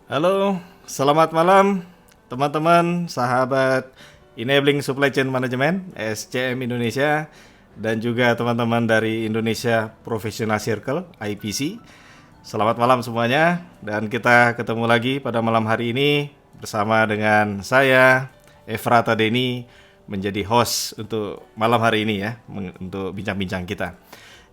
Halo, selamat malam teman-teman, sahabat Enabling Supply Chain Management (SCM) Indonesia dan juga teman-teman dari Indonesia Professional Circle (IPC). Selamat malam semuanya dan kita ketemu lagi pada malam hari ini bersama dengan saya Efrata Deni menjadi host untuk malam hari ini ya, untuk bincang-bincang kita.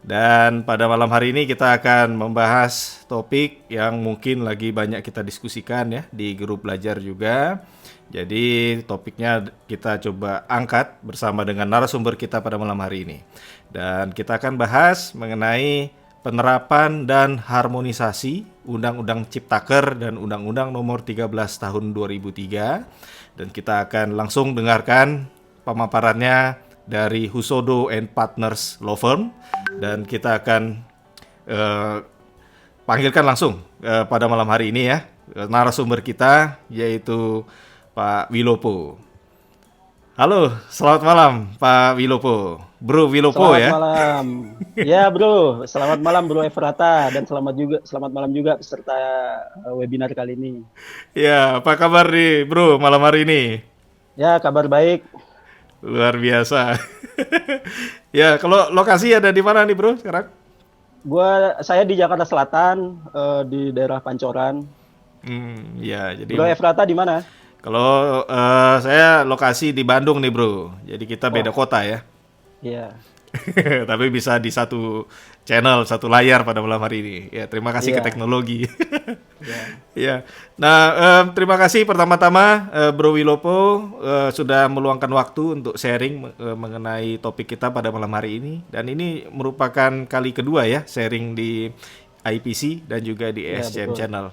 Dan pada malam hari ini kita akan membahas topik yang mungkin lagi banyak kita diskusikan ya di grup belajar juga. Jadi topiknya kita coba angkat bersama dengan narasumber kita pada malam hari ini. Dan kita akan bahas mengenai penerapan dan harmonisasi Undang-Undang Ciptaker dan Undang-Undang Nomor 13 Tahun 2003. Dan kita akan langsung dengarkan pemaparannya dari Husodo and Partners Law Firm, dan kita akan panggilkan langsung pada malam hari ini ya narasumber kita, yaitu Pak Wilopo. Halo, selamat malam Pak Wilopo, Bro Wilopo Selamat ya. malam. Ya, Bro. Selamat malam, Bro Efrata, dan selamat malam juga peserta webinar kali ini. Ya, apa kabar nih Bro malam hari ini? Ya, kabar baik. Luar biasa. Ya, kalau lokasi ada di mana nih Bro sekarang? Saya di Jakarta Selatan, di daerah Pancoran. Ya, jadi Bro Efrata di mana? kalau saya lokasi di Bandung nih Bro. Jadi kita beda Oh, kota ya. iya. Tapi bisa di satu channel, satu layar pada malam hari ini. Ya, terima kasih ke Iya, teknologi. iya. Ya. Nah, terima kasih pertama-tama Bro Wilopo sudah meluangkan waktu untuk sharing mengenai topik kita pada malam hari ini. Dan ini merupakan kali kedua ya sharing di IPC dan juga di Iya, SCM betul. Channel.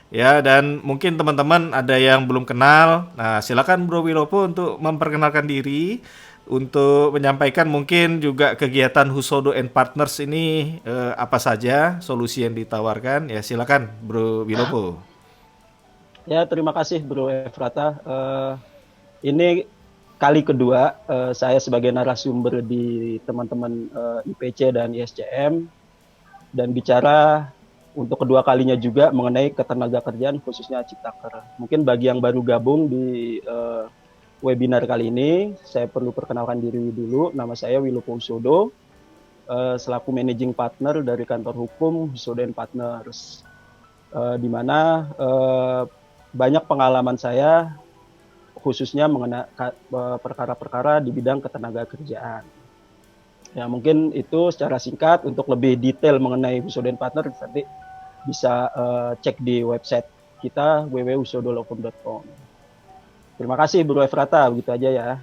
Ya, dan mungkin teman-teman ada yang belum kenal. Nah, silakan Bro Wilopo untuk memperkenalkan diri, untuk menyampaikan mungkin juga kegiatan Husodo and Partners ini apa saja solusi yang ditawarkan. Ya, silakan Bro Wilopo. Ya, terima kasih, Bro Efrata. Ini kali kedua saya sebagai narasumber di teman-teman IPC dan ISCM, dan bicara untuk kedua kalinya juga mengenai ketenagakerjaan khususnya Ciptaker. Mungkin bagi yang baru gabung di webinar kali ini, saya perlu perkenalkan diri dulu. Nama saya Wilopo Husodo, selaku managing partner dari kantor hukum Husodo and Partners, di mana banyak pengalaman saya khususnya mengenai perkara-perkara di bidang ketenagakerjaan. Ya, mungkin itu secara singkat. Untuk lebih detail mengenai Husodo and Partners nanti bisa cek di website kita www.husodolocum.com. Terima kasih Bro Efrata, begitu aja ya.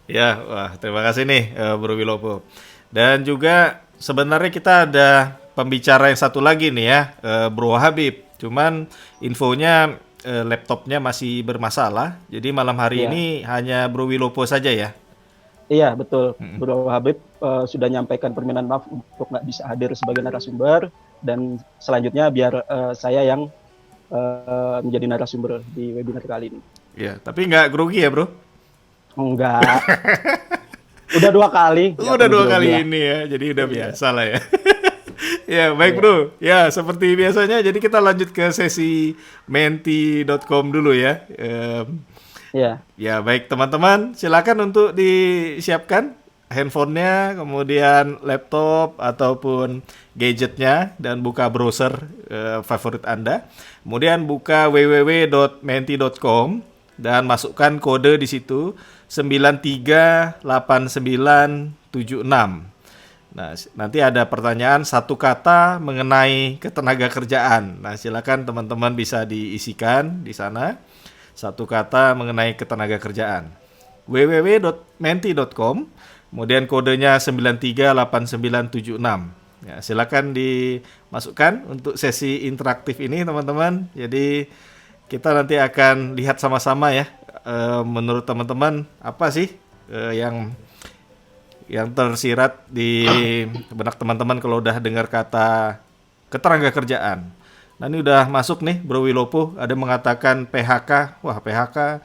Ya, wah, terima kasih nih Bro Wilopo. Dan juga sebenarnya kita ada pembicara yang satu lagi nih ya, Bro Habib. Cuman infonya laptopnya masih bermasalah. Jadi malam hari Iya, ini hanya Bro Wilopo saja ya. iya betul. Bro Habib sudah nyampaikan permintaan maaf untuk nggak bisa hadir sebagai narasumber, dan selanjutnya biar saya yang menjadi narasumber di webinar kali ini. Ya, tapi nggak grogi ya Bro? Enggak, udah dua kali, nggak Udah perlu dua grogi kali lah. ini ya, jadi udah Iya, biasa lah ya. Ya, baik iya, Bro. Ya, seperti biasanya, jadi kita lanjut ke sesi menti.com dulu ya. iya. Ya, baik teman-teman, silakan untuk disiapkan handphonenya, kemudian laptop ataupun gadgetnya, dan buka browser favorit Anda. Kemudian buka www.menti.com dan masukkan kode di situ 938976. Nah, nanti ada pertanyaan satu kata mengenai ketenaga kerjaan. Nah, silakan teman-teman bisa diisikan di sana. Satu kata mengenai ketenaga kerjaan. www.menti.com, kemudian kodenya 938976. Ya, silakan dimasukkan untuk sesi interaktif ini, teman-teman. Jadi kita nanti akan lihat sama-sama ya. Menurut teman-teman apa sih yang tersirat di benak teman-teman kalau udah dengar kata ketenaga kerjaan. Nah, ini udah masuk nih Bro Wilopo, ada mengatakan PHK. Wah, PHK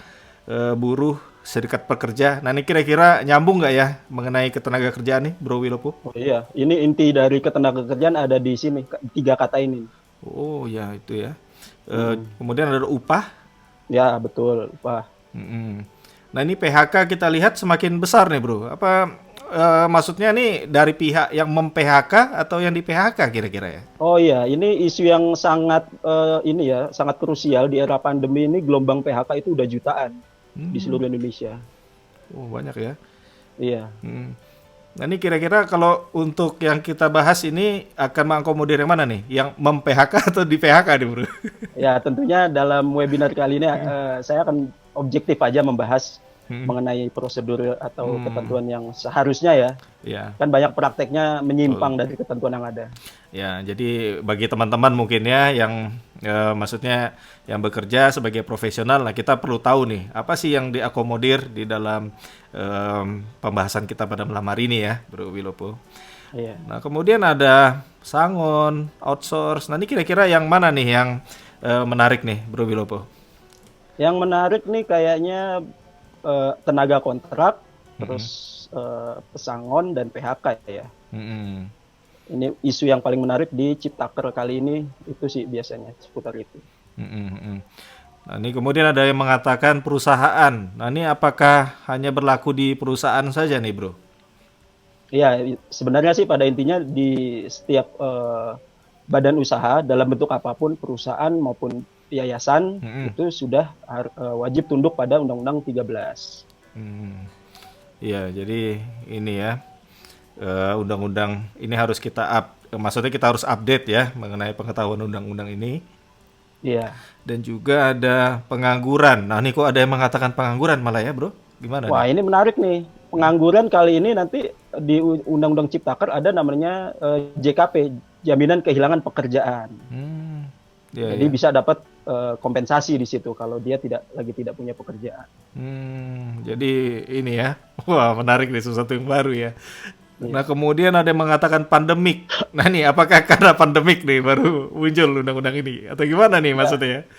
buruh serikat pekerja. Nah, ini kira-kira nyambung nggak ya mengenai ketenaga kerjaan nih Bro Wilopo? Oh iya, ini inti dari ketenagakerjaan ada di sini, tiga kata ini. Oh ya, itu ya. Kemudian ada upah. Ya, betul. Wah, Mm-mm. Nah ini PHK kita lihat semakin besar nih bro. Apa maksudnya nih dari pihak yang mem-PHK atau yang di PHK kira-kira ya? oh iya, ini isu yang sangat ini ya, sangat krusial di era pandemi ini. Gelombang PHK itu udah jutaan di seluruh Indonesia. Oh banyak ya. Iya. Hmm. Nah ini kira-kira kalau untuk yang kita bahas ini akan mengakomodir yang mana nih? Yang mem-PHK atau di PHK nih bro? Ya, tentunya dalam webinar kali ini saya akan objektif aja membahas mengenai prosedur atau ketentuan yang seharusnya ya. Ya. Kan banyak prakteknya menyimpang dari ketentuan yang ada. Ya, jadi bagi teman-teman mungkin ya yang maksudnya yang bekerja sebagai profesional, nah kita perlu tahu nih apa sih yang diakomodir di dalam pembahasan kita pada malam hari ini ya, Bro Wilopo. Iya. Nah, kemudian ada sangon, outsource. Nah, ini kira-kira yang mana nih yang menarik nih, Bro Wilopo? Yang menarik nih kayaknya tenaga kontrak, terus pesangon dan PHK ya. Mm-mm. Ini isu yang paling menarik di Ciptaker kali ini itu sih biasanya seputar itu. Mm-mm. Nah, ini kemudian ada yang mengatakan perusahaan. Nah, ini apakah hanya berlaku di perusahaan saja nih, Bro? Iya, sebenarnya sih pada intinya di setiap badan usaha dalam bentuk apapun, perusahaan maupun yayasan itu sudah wajib tunduk pada Undang-Undang 13. Iya, jadi ini ya undang-undang ini harus maksudnya kita harus update ya mengenai pengetahuan undang-undang ini. Iya. Dan juga ada pengangguran. Nah, ini kok ada yang mengatakan pengangguran malah ya, Bro? Gimana Wah, nih? ini menarik nih. Pengangguran kali ini nanti di Undang-Undang Ciptaker ada namanya JKP, Jaminan Kehilangan Pekerjaan. Ya, Jadi bisa dapat kompensasi di situ kalau dia tidak punya pekerjaan. Jadi ini ya, wah menarik nih sesuatu yang baru ya. Nah kemudian ada yang mengatakan pandemik. Nah nih apakah karena pandemik nih baru muncul undang-undang ini atau gimana nih maksudnya?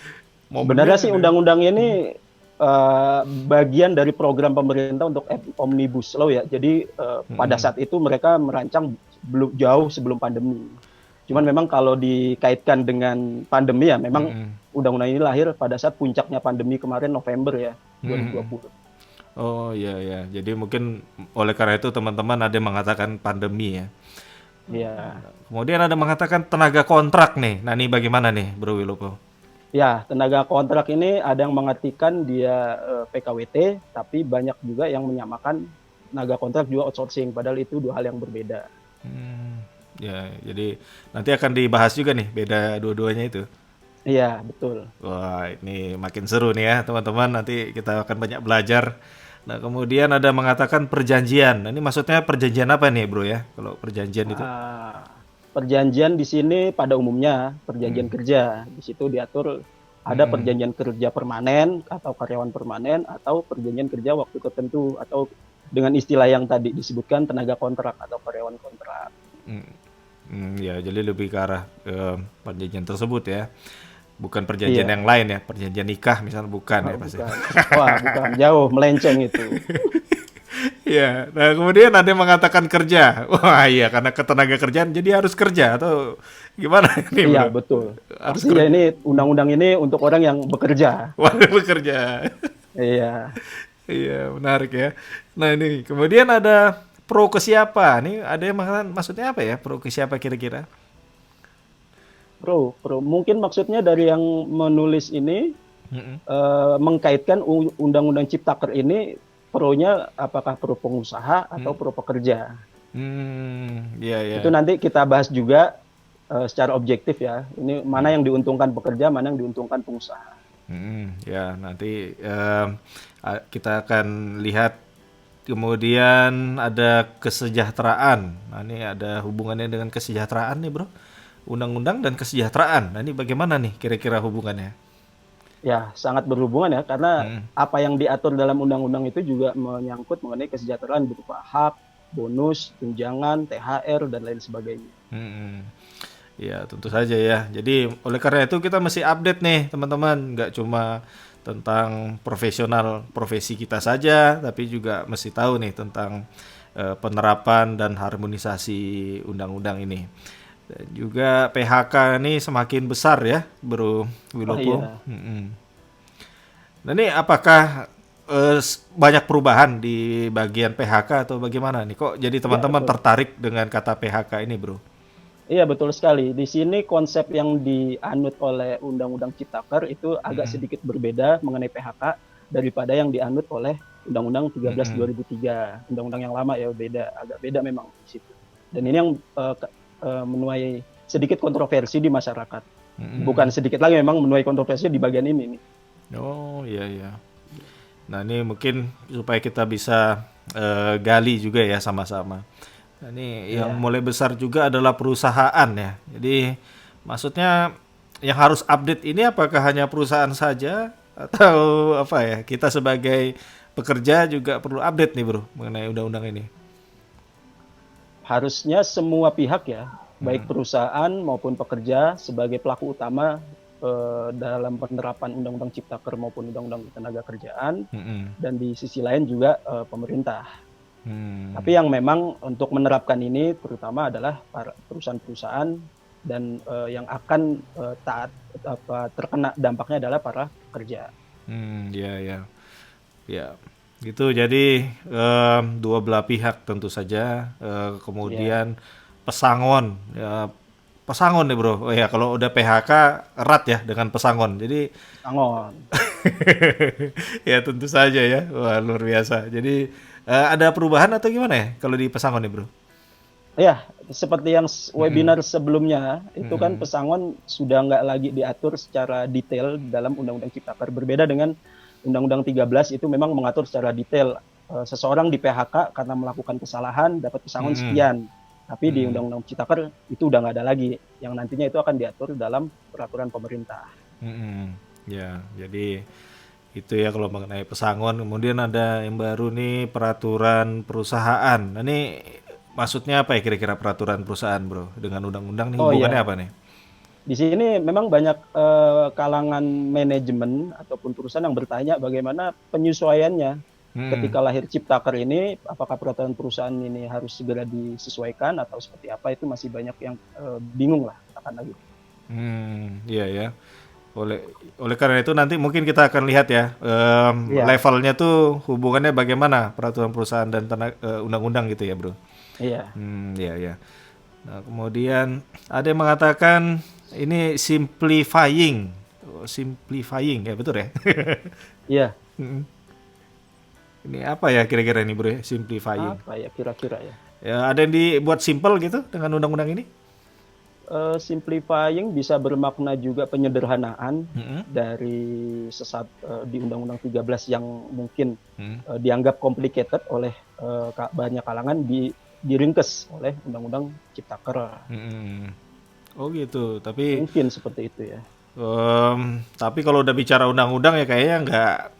Sebenarnya sih undang-undang ini bagian dari program pemerintah untuk Omnibus Law ya. Jadi pada saat itu mereka merancang jauh sebelum pandemi. Cuman memang kalau dikaitkan dengan pandemi ya memang undang-undang ini lahir pada saat puncaknya pandemi kemarin November ya 2020. Oh iya ya, jadi mungkin oleh karena itu teman-teman ada yang mengatakan pandemi ya. Iya. Kemudian ada mengatakan tenaga kontrak nih. Nah ini bagaimana nih Bro Wilopo? Ya, tenaga kontrak ini ada yang mengartikan dia PKWT, tapi banyak juga yang menyamakan tenaga kontrak juga outsourcing, padahal itu dua hal yang berbeda. Ya, jadi nanti akan dibahas juga nih beda dua-duanya itu. Iya, betul. Wah, ini makin seru nih ya teman-teman. Nanti kita akan banyak belajar. Nah, kemudian ada mengatakan perjanjian. Nah, ini maksudnya perjanjian apa nih, Bro ya? Kalau perjanjian itu? Perjanjian di sini pada umumnya perjanjian kerja. Di situ diatur ada perjanjian kerja permanen atau karyawan permanen atau perjanjian kerja waktu tertentu atau dengan istilah yang tadi disebutkan tenaga kontrak atau karyawan kontrak. Ya, jadi lebih ke arah perjanjian tersebut ya. Bukan perjanjian yang lain ya, perjanjian nikah misalnya bukan ya pasti. Wah, bukan, jauh melenceng itu. Ya, nah kemudian ada yang mengatakan kerja. Wah iya, karena ketenaga kerjaan jadi harus kerja atau gimana ini? Iya, Bro? betul. Harus kerja. Ini undang-undang ini untuk orang yang bekerja. Wah, bekerja. Iya. Iya, menarik ya. Nah ini, kemudian ada pro ke siapa? Nih ada yang mengatakan maksudnya apa ya? Pro ke siapa kira-kira? Pro. Mungkin maksudnya dari yang menulis ini mengkaitkan undang-undang Ciptaker ini pro-nya apakah pro pengusaha atau pro pekerja. Iya. Itu nanti kita bahas juga secara objektif ya. Ini mana yang diuntungkan pekerja, mana yang diuntungkan pengusaha. Ya, nanti kita akan lihat. Kemudian ada kesejahteraan. Nah, ini ada hubungannya dengan kesejahteraan nih, Bro. Undang-undang dan kesejahteraan. Nah, ini bagaimana nih kira-kira hubungannya? Ya, sangat berhubungan ya, karena apa yang diatur dalam undang-undang itu juga menyangkut mengenai kesejahteraan berupa hak, bonus, tunjangan, THR, dan lain sebagainya. Ya, tentu saja ya. Jadi, oleh karena itu kita mesti update nih, teman-teman. Nggak cuma tentang profesi kita saja, tapi juga mesti tahu nih tentang penerapan dan harmonisasi undang-undang ini. Dan juga PHK ini semakin besar ya, Bro Oh Wilopo. iya. Nah ini apakah banyak perubahan di bagian PHK atau bagaimana nih? Kok jadi Ya, teman-teman betul. tertarik dengan kata PHK ini, Bro? Iya, betul sekali. Di sini konsep yang dianut oleh Undang-Undang Ciptaker itu agak Mm-mm. sedikit berbeda mengenai PHK daripada yang dianut oleh Undang-Undang 13 Mm-mm. 2003. Undang-undang yang lama ya beda, agak beda memang di situ. Dan ini yang menuai sedikit kontroversi di masyarakat. Bukan Mm-mm. sedikit lagi, memang menuai kontroversi di bagian ini nih. Oh iya iya. Nah ini mungkin supaya kita bisa gali juga ya sama-sama. Nah, ini yang Iya. mulai besar juga adalah perusahaan ya. Jadi maksudnya yang harus update ini apakah hanya perusahaan saja atau apa ya? Kita sebagai pekerja juga perlu update nih bro mengenai undang-undang ini. Harusnya semua pihak ya, baik Hmm. perusahaan maupun pekerja sebagai pelaku utama dalam penerapan Undang-Undang Ciptaker maupun Undang-Undang Ketenagakerjaan, Hmm. dan di sisi lain juga pemerintah. Hmm. Tapi yang memang untuk menerapkan ini terutama adalah para perusahaan-perusahaan, dan yang akan terkena dampaknya adalah para pekerja. Ya ya. Ya, gitu. Jadi dua belah pihak tentu saja. Ya, Kemudian pesangon, ya, pesangon nih bro. Oh ya, kalau udah PHK erat ya dengan pesangon. Jadi pesangon. ya tentu saja ya. Wah luar biasa. Jadi ada perubahan atau gimana ya kalau di pesangon nih bro? Ya, seperti yang Mm-mm. webinar sebelumnya, itu kan Mm-mm. pesangon sudah nggak lagi diatur secara detail dalam Undang-Undang Ciptaker. Berbeda dengan Undang-Undang 13 itu memang mengatur secara detail. Seseorang di PHK karena melakukan kesalahan dapat pesangon Mm-mm. sekian. Tapi di Mm-mm. Undang-Undang Ciptaker itu udah nggak ada lagi. Yang nantinya itu akan diatur dalam peraturan pemerintah. Mm-mm. Ya, jadi itu ya kalau mengenai pesangon. Kemudian ada yang baru nih peraturan perusahaan. Nah, ini maksudnya apa ya kira-kira peraturan perusahaan, Bro? Dengan undang-undang nih Oh hubungannya ya, apa nih? di sini memang banyak kalangan manajemen ataupun perusahaan yang bertanya bagaimana penyesuaiannya Hmm. ketika lahir Ciptaker ini, apakah peraturan perusahaan ini harus segera disesuaikan atau seperti apa, itu masih banyak yang bingung lah katakan lagi. Iya ya. Oleh oleh karena itu nanti mungkin kita akan lihat ya Iya, levelnya tuh hubungannya bagaimana peraturan perusahaan dan undang-undang gitu ya, Bro. iya, Iya ya. Nah, kemudian ada yang mengatakan ini simplifying. Oh, simplifying ya betul ya? iya. Mm. Ini apa ya kira-kira ini bro ya? Simplifying. Apa ya kira-kira ya? Ya ada yang dibuat simple gitu dengan undang-undang ini? Simplifying bisa bermakna juga penyederhanaan Mm-mm. dari di Undang-Undang 13 yang mungkin Mm. dianggap complicated oleh banyak kalangan, diringkes oleh Undang-Undang Ciptaker. Mm-mm. Oh gitu. Tapi Mungkin seperti itu ya. tapi kalau udah bicara undang-undang ya kayaknya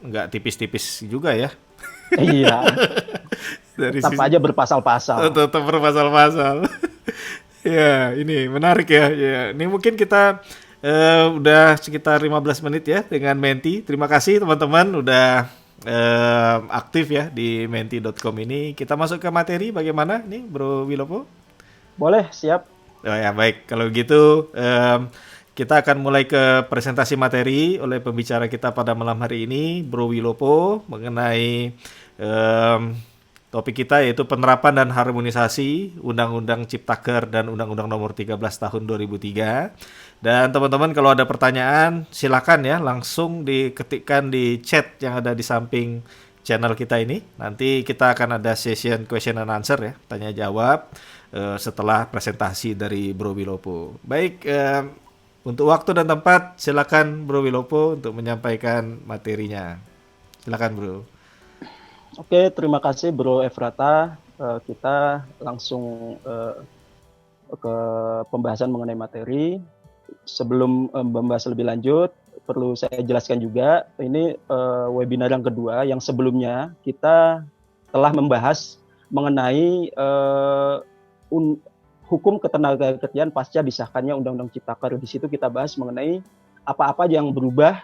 nggak tipis-tipis juga ya. Iya, Dari tetap sisi aja berpasal-pasal. tetap berpasal-pasal. Ya, ini menarik ya. Ya, ini mungkin kita udah sekitar 15 menit ya dengan Menti. Terima kasih teman-teman udah aktif ya di menti.com ini. Kita masuk ke materi bagaimana nih Bro Wilopo? Boleh, siap. Oh ya, baik. Kalau gitu kita akan mulai ke presentasi materi oleh pembicara kita pada malam hari ini, Bro Wilopo, mengenai em, topik kita yaitu penerapan dan harmonisasi Undang-Undang Ciptaker dan Undang-Undang Nomor 13 Tahun 2003. Dan teman-teman kalau ada pertanyaan silakan ya langsung diketikkan di chat yang ada di samping channel kita ini. Nanti kita akan ada session question and answer ya, tanya jawab setelah presentasi dari Bro Wilopo. Baik, untuk waktu dan tempat silakan Bro Wilopo untuk menyampaikan materinya. Silakan Bro. Oke, terima kasih Bro Efrata. Kita langsung ke pembahasan mengenai materi. Sebelum membahas lebih lanjut, perlu saya jelaskan juga, ini webinar yang kedua. Yang sebelumnya kita telah membahas mengenai hukum ketenagakerjaan pasca disahkannya Undang-Undang Ciptaker. Di situ kita bahas mengenai apa-apa yang berubah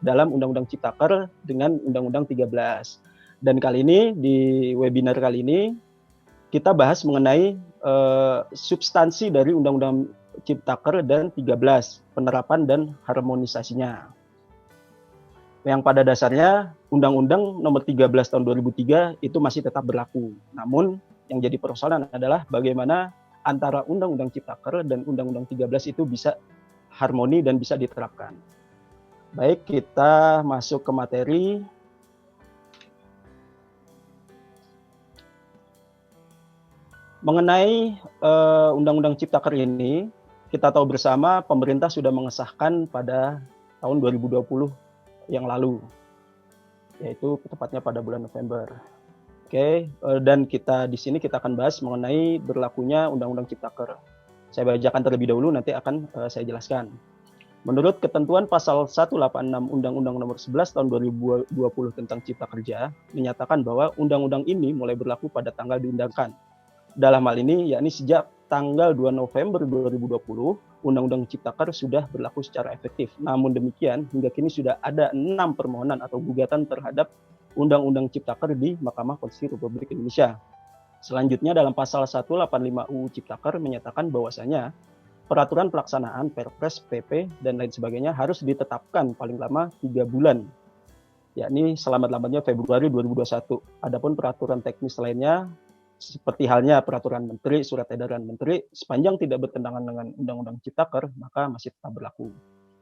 dalam Undang-Undang Ciptaker dengan Undang-Undang 13. Dan kali ini, di webinar kali ini, kita bahas mengenai substansi dari Undang-Undang Ciptaker dan 13, penerapan dan harmonisasinya. Yang pada dasarnya Undang-Undang Nomor 13 Tahun 2003 itu masih tetap berlaku. Namun yang jadi persoalan adalah bagaimana antara Undang-Undang Ciptaker dan Undang-Undang 13 itu bisa harmoni dan bisa diterapkan. Baik, kita masuk ke materi. Mengenai Undang-Undang Ciptaker ini, kita tahu bersama pemerintah sudah mengesahkan pada tahun 2020 yang lalu, yaitu tepatnya pada bulan November. Oke, dan kita di sini kita akan bahas mengenai berlakunya Undang-Undang Ciptaker. Saya bacakan terlebih dahulu, nanti akan saya jelaskan. Menurut ketentuan pasal 186 Undang-Undang Nomor 11 Tahun 2020 tentang Cipta Kerja, menyatakan bahwa undang-undang ini mulai berlaku pada tanggal diundangkan. Dalam hal ini, yakni sejak tanggal 2 November 2020, Undang-Undang Ciptaker sudah berlaku secara efektif. Namun demikian, hingga kini sudah ada 6 permohonan atau gugatan terhadap Undang-Undang Ciptaker di Mahkamah Konstitusi Republik Indonesia. Selanjutnya dalam pasal 185 UU Ciptaker menyatakan bahwasanya peraturan pelaksanaan Perpres, PP, dan lain sebagainya harus ditetapkan paling lama 3 bulan, yakni selambat-lambatnya Februari 2021. Adapun peraturan teknis lainnya seperti halnya peraturan menteri, surat edaran menteri, sepanjang tidak bertentangan dengan Undang-Undang Ciptaker, maka masih tetap berlaku.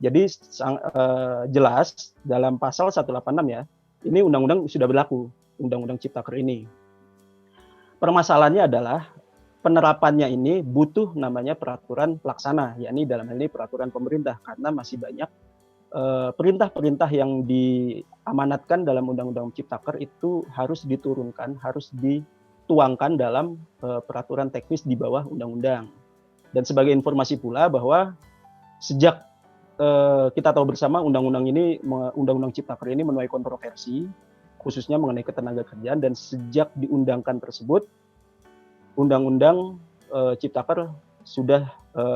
Jadi jelas dalam pasal 186 ya, ini undang-undang sudah berlaku, Undang-Undang Ciptaker ini. Permasalahannya adalah penerapannya ini butuh namanya peraturan pelaksana, yakni dalam hal ini peraturan pemerintah, karena masih banyak perintah-perintah yang diamanatkan dalam Undang-Undang Ciptaker itu harus diturunkan, harus dituangkan dalam peraturan teknis di bawah undang-undang. Dan sebagai informasi pula bahwa sejak kita tahu bersama Undang-Undang Ciptaker ini menuai kontroversi, khususnya mengenai ketenagakerjaan, dan sejak diundangkan tersebut, Undang-Undang Ciptaker sudah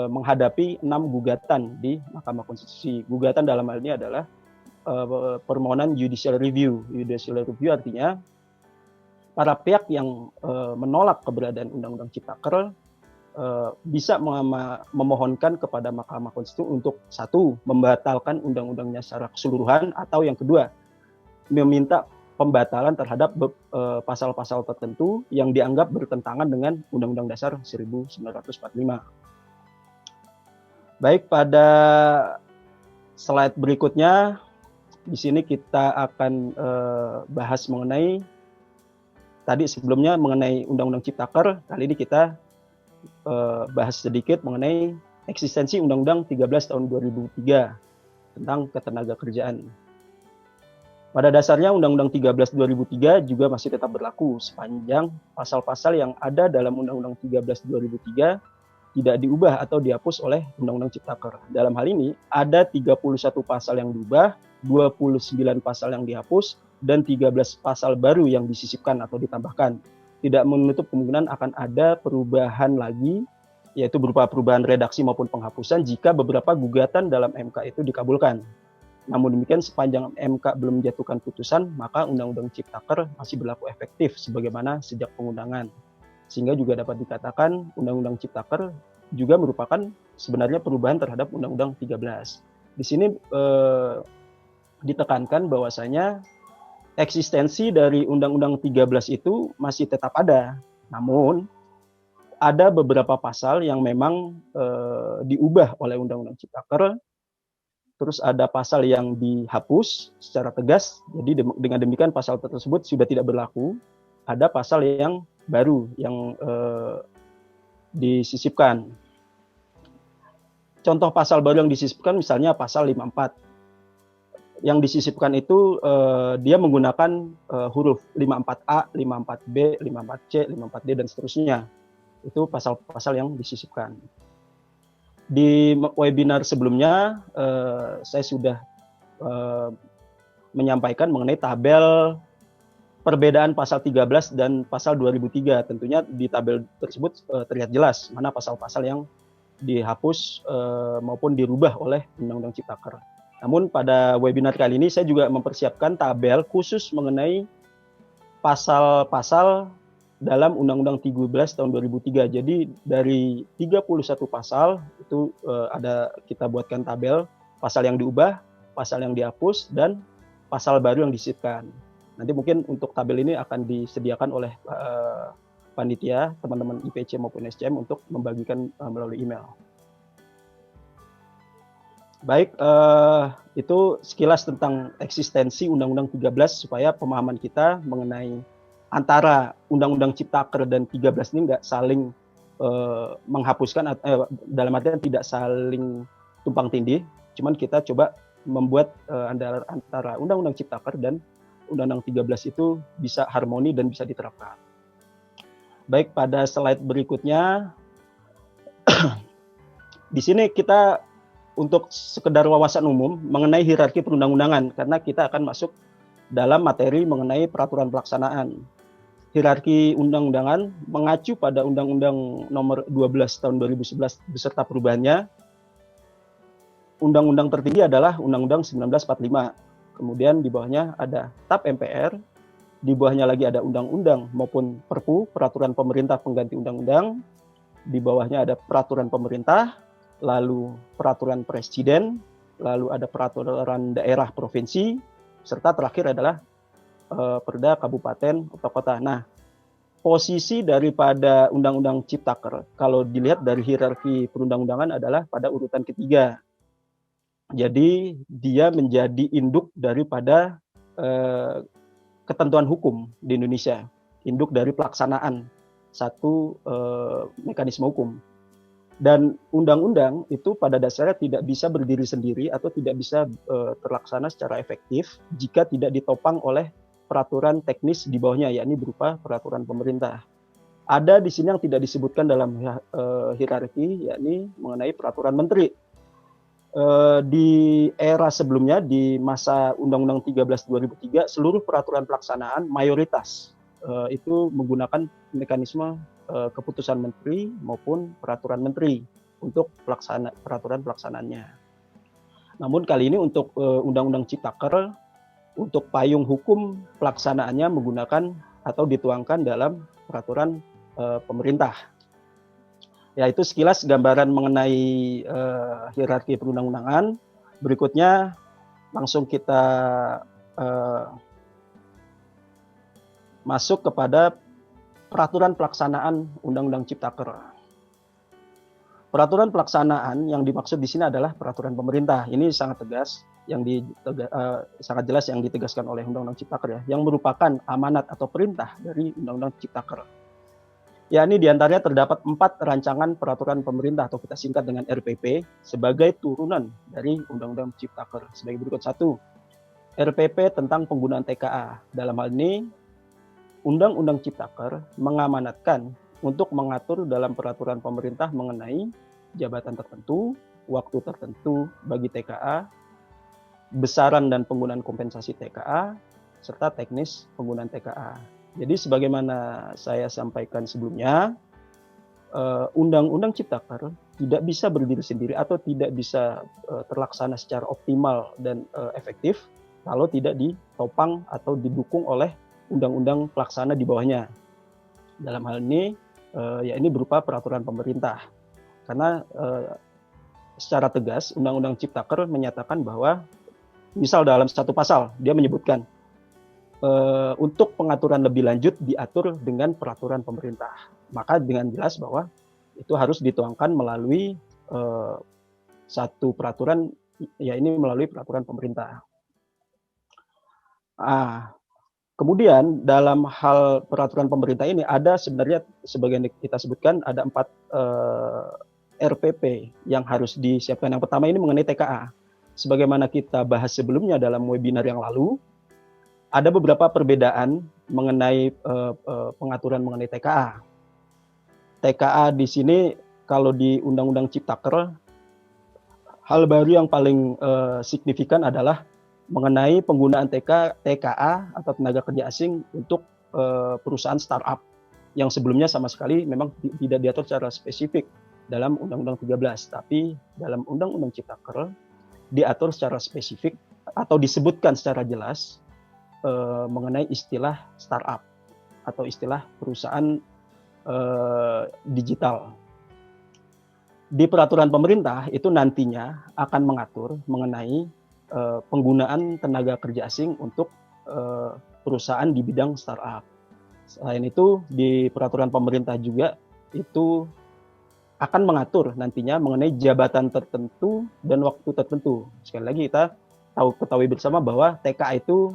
menghadapi 6 gugatan di Mahkamah Konstitusi. Gugatan dalam hal ini adalah permohonan judicial review. Judicial review artinya para pihak yang menolak keberadaan Undang-Undang Ciptaker bisa memohonkan kepada Mahkamah Konstitusi untuk satu, membatalkan undang-undangnya secara keseluruhan, atau yang kedua, meminta pembatalan terhadap pasal-pasal tertentu yang dianggap bertentangan dengan Undang-Undang Dasar 1945. Baik, pada slide berikutnya, di sini kita akan bahas mengenai tadi sebelumnya mengenai Undang-Undang Ciptaker. Kali ini kita bahas sedikit mengenai eksistensi Undang-Undang 13 tahun 2003 tentang ketenagakerjaan. Pada dasarnya Undang-Undang 13 2003 juga masih tetap berlaku sepanjang pasal-pasal yang ada dalam Undang-Undang 13 2003 tidak diubah atau dihapus oleh Undang-Undang Ciptaker. Dalam hal ini ada 31 pasal yang diubah, 29 pasal yang dihapus, dan 13 pasal baru yang disisipkan atau ditambahkan. Tidak menutup kemungkinan akan ada perubahan lagi, yaitu berupa perubahan redaksi maupun penghapusan jika beberapa gugatan dalam MK itu dikabulkan. Namun demikian, sepanjang MK belum menjatuhkan putusan, maka Undang-Undang Ciptaker masih berlaku efektif sebagaimana sejak pengundangan. Sehingga juga dapat dikatakan Undang-Undang Ciptaker juga merupakan sebenarnya perubahan terhadap Undang-Undang 13. Di sini ditekankan bahwasanya eksistensi dari Undang-Undang 13 itu masih tetap ada. Namun ada beberapa pasal yang memang diubah oleh Undang-Undang Ciptaker. Terus ada pasal yang dihapus secara tegas, jadi dengan demikian pasal tersebut sudah tidak berlaku. Ada pasal yang baru yang disisipkan. Contoh pasal baru yang disisipkan misalnya pasal 54. Yang disisipkan itu dia menggunakan huruf 54A, 54B, 54C, 54D, dan seterusnya. Itu pasal-pasal yang disisipkan. Di webinar sebelumnya, saya sudah menyampaikan mengenai tabel perbedaan pasal 13 dan pasal 2003. Tentunya di tabel tersebut terlihat jelas mana pasal-pasal yang dihapus maupun dirubah oleh Undang-Undang Ciptaker. Namun pada webinar kali ini saya juga mempersiapkan tabel khusus mengenai pasal-pasal dalam Undang-Undang 13 tahun 2003. Jadi dari 31 pasal itu ada kita buatkan tabel pasal yang diubah, pasal yang dihapus, dan pasal baru yang disisipkan. Nanti mungkin untuk tabel ini akan disediakan oleh panitia, teman-teman IPC maupun SCM untuk membagikan melalui email. Baik, itu sekilas tentang eksistensi Undang-Undang 13 supaya pemahaman kita mengenai antara Undang-Undang Ciptaker dan 13 ini nggak saling menghapuskan, dalam artian tidak saling tumpang tindih, cuman kita coba membuat antara Undang-Undang Ciptaker dan Undang-Undang 13 itu bisa harmoni dan bisa diterapkan. Baik, pada slide berikutnya, di sini kita untuk sekedar wawasan umum mengenai hierarki perundang-undangan, karena kita akan masuk dalam materi mengenai peraturan pelaksanaan. Hierarki undang-undangan mengacu pada Undang-Undang Nomor 12 Tahun 2011 beserta perubahannya. Undang-undang tertinggi adalah Undang-Undang 1945. Kemudian di bawahnya ada TAP MPR, di bawahnya lagi ada undang-undang maupun Perpu, peraturan pemerintah pengganti undang-undang. Di bawahnya ada peraturan pemerintah, lalu peraturan presiden, lalu ada peraturan daerah provinsi, serta terakhir adalah perda kabupaten atau kota. Nah, posisi daripada Undang-Undang Ciptaker kalau dilihat dari hierarki perundang-undangan adalah pada urutan ketiga. Jadi dia menjadi induk daripada ketentuan hukum di Indonesia, induk dari pelaksanaan satu mekanisme hukum. Dan undang-undang itu pada dasarnya tidak bisa berdiri sendiri atau tidak bisa terlaksana secara efektif jika tidak ditopang oleh peraturan teknis di bawahnya, yakni berupa peraturan pemerintah. Ada di sini yang tidak disebutkan dalam hierarki, yakni mengenai peraturan menteri. Di era sebelumnya, di masa Undang-Undang 13 2003, seluruh peraturan pelaksanaan mayoritas itu menggunakan mekanisme keputusan menteri maupun peraturan menteri untuk peraturan pelaksanaannya. Namun kali ini untuk Undang-Undang Ciptaker, untuk payung hukum pelaksanaannya menggunakan atau dituangkan dalam peraturan pemerintah. Ya, itu sekilas gambaran mengenai hierarki perundang-undangan. Berikutnya langsung kita masuk kepada peraturan pelaksanaan Undang-Undang Ciptaker. Peraturan pelaksanaan yang dimaksud di sini adalah peraturan pemerintah. Ini sangat tegas, sangat jelas yang ditegaskan oleh Undang-Undang Ciptaker ya, yang merupakan amanat atau perintah dari Undang-Undang Ciptaker. Ya, ini diantaranya terdapat 4 rancangan peraturan pemerintah atau kita singkat dengan RPP sebagai turunan dari Undang-Undang Ciptaker. Sebagai berikut: 1. RPP tentang penggunaan TKA. Dalam hal ini, Undang-Undang Ciptaker mengamanatkan untuk mengatur dalam peraturan pemerintah mengenai jabatan tertentu, waktu tertentu bagi TKA, besaran dan penggunaan kompensasi TKA, serta teknis penggunaan TKA. Jadi sebagaimana saya sampaikan sebelumnya, Undang-Undang Ciptaker tidak bisa berdiri sendiri atau tidak bisa terlaksana secara optimal dan efektif kalau tidak ditopang atau didukung oleh undang-undang pelaksana di bawahnya. Dalam hal ini, ya ini berupa peraturan pemerintah. Karena secara tegas, Undang-Undang Ciptaker menyatakan bahwa, misal dalam satu pasal, dia menyebutkan, untuk pengaturan lebih lanjut diatur dengan peraturan pemerintah. Maka dengan jelas bahwa itu harus dituangkan melalui satu peraturan, ya ini melalui peraturan pemerintah. Kemudian dalam hal peraturan pemerintah ini ada sebenarnya sebagian kita sebutkan ada 4 RPP yang harus disiapkan. Yang pertama ini mengenai TKA. Sebagaimana kita bahas sebelumnya dalam webinar yang lalu, ada beberapa perbedaan mengenai pengaturan mengenai TKA. TKA di sini kalau di Undang-Undang Ciptaker, hal baru yang paling signifikan adalah mengenai penggunaan TKA atau tenaga kerja asing untuk perusahaan startup yang sebelumnya sama sekali memang tidak diatur secara spesifik dalam Undang-Undang 13, tapi dalam Undang-Undang Ciptaker diatur secara spesifik atau disebutkan secara jelas mengenai istilah startup. atau istilah perusahaan digital. Di peraturan pemerintah itu nantinya akan mengatur mengenai penggunaan tenaga kerja asing untuk perusahaan di bidang startup. Selain itu, di peraturan pemerintah juga itu akan mengatur nantinya mengenai jabatan tertentu dan waktu tertentu. Sekali lagi kita ketahui bersama bahwa TKA itu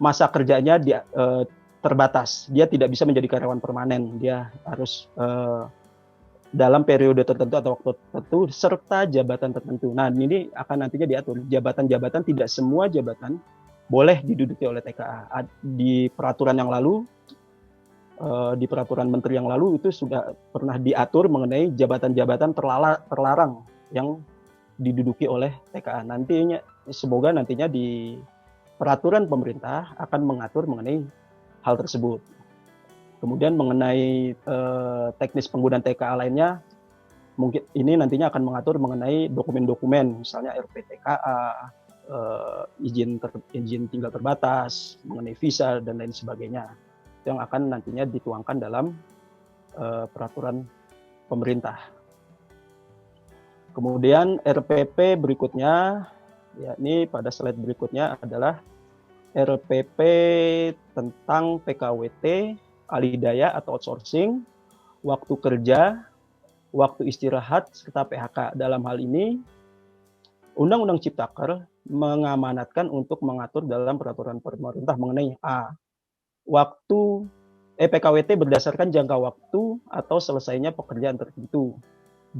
masa kerjanya terbatas. Dia tidak bisa menjadi karyawan permanen. Dia harus dalam periode tertentu atau waktu tertentu serta jabatan tertentu. Nah, ini akan nantinya diatur. Jabatan-jabatan, tidak semua jabatan boleh diduduki oleh TKA. Di peraturan yang lalu, di peraturan menteri yang lalu itu sudah pernah diatur mengenai jabatan-jabatan terlarang yang diduduki oleh TKA. Nantinya semoga nantinya di peraturan pemerintah akan mengatur mengenai hal tersebut. Kemudian mengenai teknis penggunaan TKA lainnya, mungkin ini nantinya akan mengatur mengenai dokumen-dokumen, misalnya RPTKA, izin tinggal terbatas, mengenai visa dan lain sebagainya, yang akan nantinya dituangkan dalam peraturan pemerintah. Kemudian RPP berikutnya, yakni pada slide berikutnya adalah RPP tentang PKWT, alidaya atau outsourcing, waktu kerja, waktu istirahat, serta PHK. Dalam hal ini, Undang-Undang Ciptaker mengamanatkan untuk mengatur dalam peraturan pemerintah mengenai PKWT berdasarkan jangka waktu atau selesainya pekerjaan tertentu,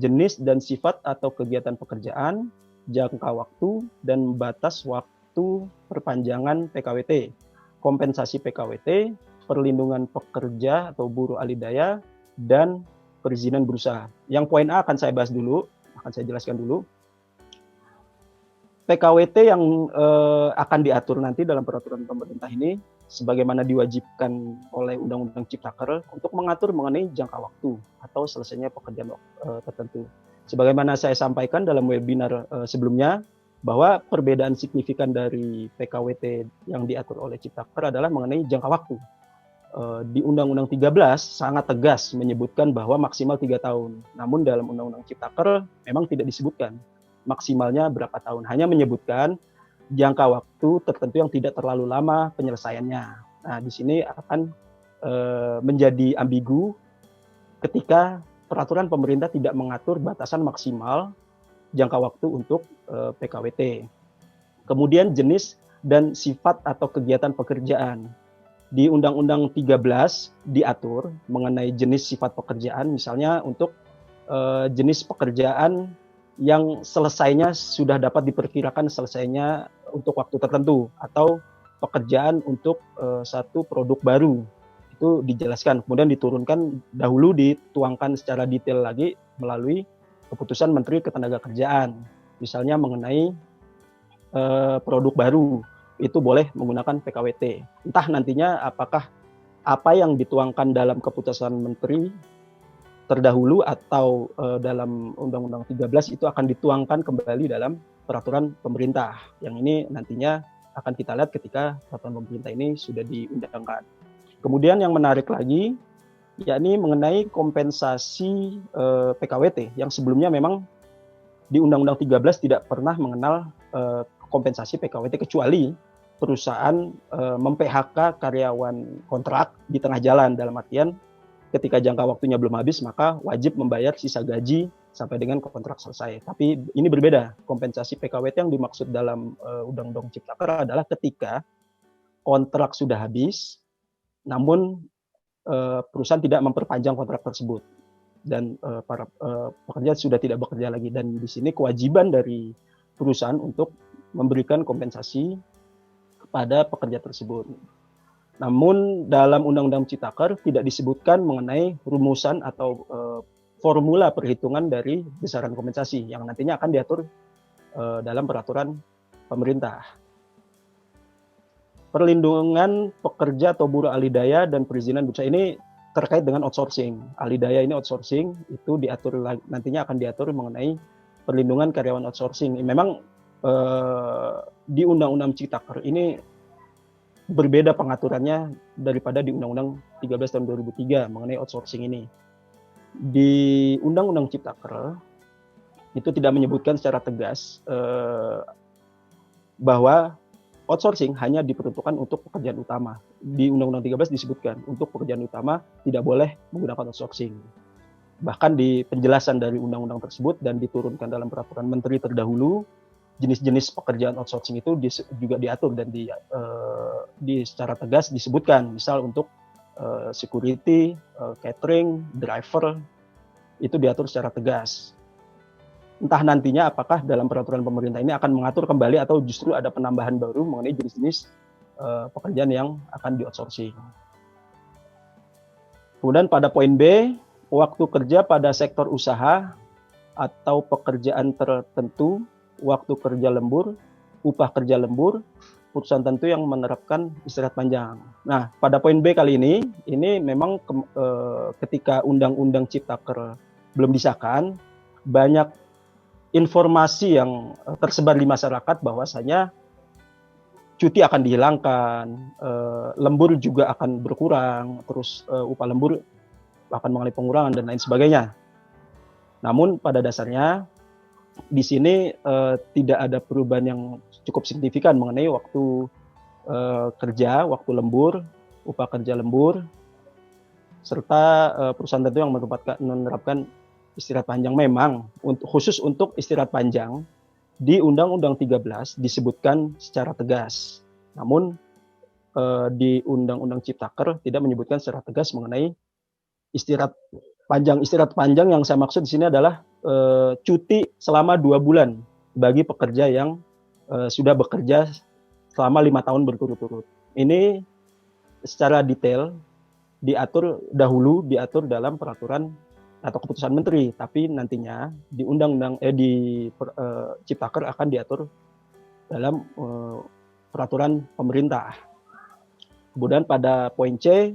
jenis dan sifat atau kegiatan pekerjaan, jangka waktu, dan batas waktu perpanjangan PKWT, kompensasi PKWT, perlindungan pekerja atau buruh alidaya, dan perizinan berusaha. Yang poin A akan saya bahas dulu, akan saya jelaskan dulu. PKWT yang akan diatur nanti dalam peraturan pemerintah ini, sebagaimana diwajibkan oleh Undang-Undang Ciptaker untuk mengatur mengenai jangka waktu atau selesainya pekerjaan tertentu. Sebagaimana saya sampaikan dalam webinar sebelumnya, bahwa perbedaan signifikan dari PKWT yang diatur oleh Ciptaker adalah mengenai jangka waktu. Di Undang-Undang 13 sangat tegas menyebutkan bahwa maksimal 3 tahun. Namun dalam Undang-Undang Ciptaker memang tidak disebutkan maksimalnya berapa tahun. Hanya menyebutkan jangka waktu tertentu yang tidak terlalu lama penyelesaiannya. Nah, di sini akan menjadi ambigu ketika peraturan pemerintah tidak mengatur batasan maksimal jangka waktu untuk PKWT. Kemudian jenis dan sifat atau kegiatan pekerjaan. Di Undang-Undang 13 diatur mengenai jenis sifat pekerjaan, misalnya untuk jenis pekerjaan yang selesainya sudah dapat diperkirakan selesainya untuk waktu tertentu, atau pekerjaan untuk satu produk baru. Itu dijelaskan, kemudian diturunkan, dahulu dituangkan secara detail lagi melalui keputusan Menteri Ketenagakerjaan. Misalnya mengenai produk baru, itu boleh menggunakan PKWT. Entah nantinya apakah apa yang dituangkan dalam keputusan Menteri terdahulu atau dalam Undang-Undang 13 itu akan dituangkan kembali dalam peraturan pemerintah. Yang ini nantinya akan kita lihat ketika peraturan pemerintah ini sudah diundangkan. Kemudian yang menarik lagi, yakni mengenai kompensasi PKWT, yang sebelumnya memang di Undang-Undang 13 tidak pernah mengenal kompensasi PKWT, kecuali perusahaan mem-PHK karyawan kontrak di tengah jalan, dalam artian ketika jangka waktunya belum habis maka wajib membayar sisa gaji sampai dengan kontrak selesai. Tapi ini berbeda. Kompensasi PKWT yang dimaksud dalam Undang-Undang Ciptaker adalah ketika kontrak sudah habis namun perusahaan tidak memperpanjang kontrak tersebut dan para pekerja sudah tidak bekerja lagi, dan di sini kewajiban dari perusahaan untuk memberikan kompensasi kepada pekerja tersebut. Namun dalam Undang-Undang Ciptaker tidak disebutkan mengenai rumusan atau formula perhitungan dari besaran kompensasi yang nantinya akan diatur dalam peraturan pemerintah. Perlindungan pekerja atau buruh alidaya dan perizinan berusaha ini terkait dengan outsourcing. Alidaya ini outsourcing, itu diatur nantinya akan diatur mengenai perlindungan karyawan outsourcing. Memang di Undang-Undang Ciptaker ini berbeda pengaturannya daripada di Undang-Undang 13 tahun 2003 mengenai outsourcing ini. Di Undang-Undang Ciptaker itu tidak menyebutkan secara tegas bahwa outsourcing hanya diperuntukkan untuk pekerjaan utama. Di Undang-Undang 13 disebutkan untuk pekerjaan utama tidak boleh menggunakan outsourcing. Bahkan di penjelasan dari undang-undang tersebut dan diturunkan dalam peraturan menteri terdahulu, jenis-jenis pekerjaan outsourcing itu juga diatur dan secara tegas disebutkan. Misal untuk security, catering, driver, itu diatur secara tegas. Entah nantinya apakah dalam peraturan pemerintah ini akan mengatur kembali atau justru ada penambahan baru mengenai jenis-jenis pekerjaan yang akan di-outsourcing. Kemudian pada poin B, waktu kerja pada sektor usaha atau pekerjaan tertentu, waktu kerja lembur, upah kerja lembur, perusahaan tentu yang menerapkan istirahat panjang. Nah, pada poin B kali ini memang ketika Undang-Undang Ciptaker belum disahkan, banyak informasi yang tersebar di masyarakat bahwasanya cuti akan dihilangkan, lembur juga akan berkurang, terus upah lembur akan mengalami pengurangan dan lain sebagainya. Namun pada dasarnya di sini tidak ada perubahan yang cukup signifikan mengenai waktu kerja, waktu lembur, upah kerja lembur, serta perusahaan tentu yang menerapkan istirahat panjang. Memang khusus untuk istirahat panjang di Undang-Undang 13 disebutkan secara tegas. Namun di Undang-Undang Ciptaker tidak menyebutkan secara tegas mengenai istirahat panjang. Istirahat panjang yang saya maksud di sini adalah cuti selama 2 bulan bagi pekerja yang sudah bekerja selama 5 tahun berturut-turut. Ini secara detail diatur dalam peraturan atau keputusan menteri, tapi nantinya di Ciptaker akan diatur dalam peraturan pemerintah. Kemudian pada poin C,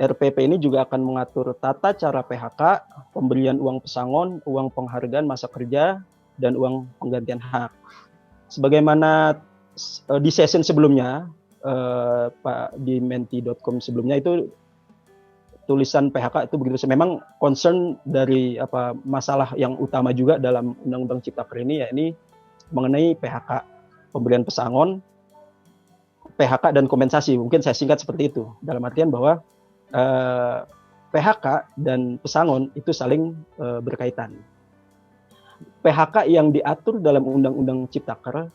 RPP ini juga akan mengatur tata cara PHK, pemberian uang pesangon, uang penghargaan masa kerja, dan uang penggantian hak. Sebagaimana di session sebelumnya, Pak di menti.com sebelumnya itu tulisan PHK itu begitu. Memang concern dari masalah yang utama juga dalam Undang-Undang Ciptaker ini, yakni mengenai PHK, pemberian pesangon, PHK dan kompensasi. Mungkin saya singkat seperti itu. Dalam artian bahwa PHK dan pesangon itu saling berkaitan. PHK yang diatur dalam Undang-Undang Ciptaker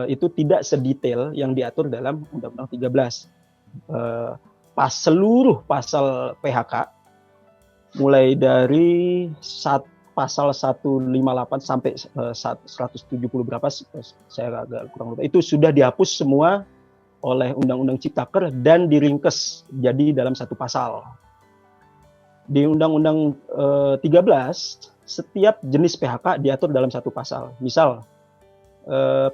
itu tidak sedetail yang diatur dalam Undang-Undang 13. Seluruh pasal PHK mulai dari pasal 158 sampai 170 berapa, saya agak kurang lupa, itu sudah dihapus semua oleh Undang-Undang Ciptaker dan diringkes jadi dalam satu pasal. Di Undang-Undang 13, setiap jenis PHK diatur dalam satu pasal. Misal,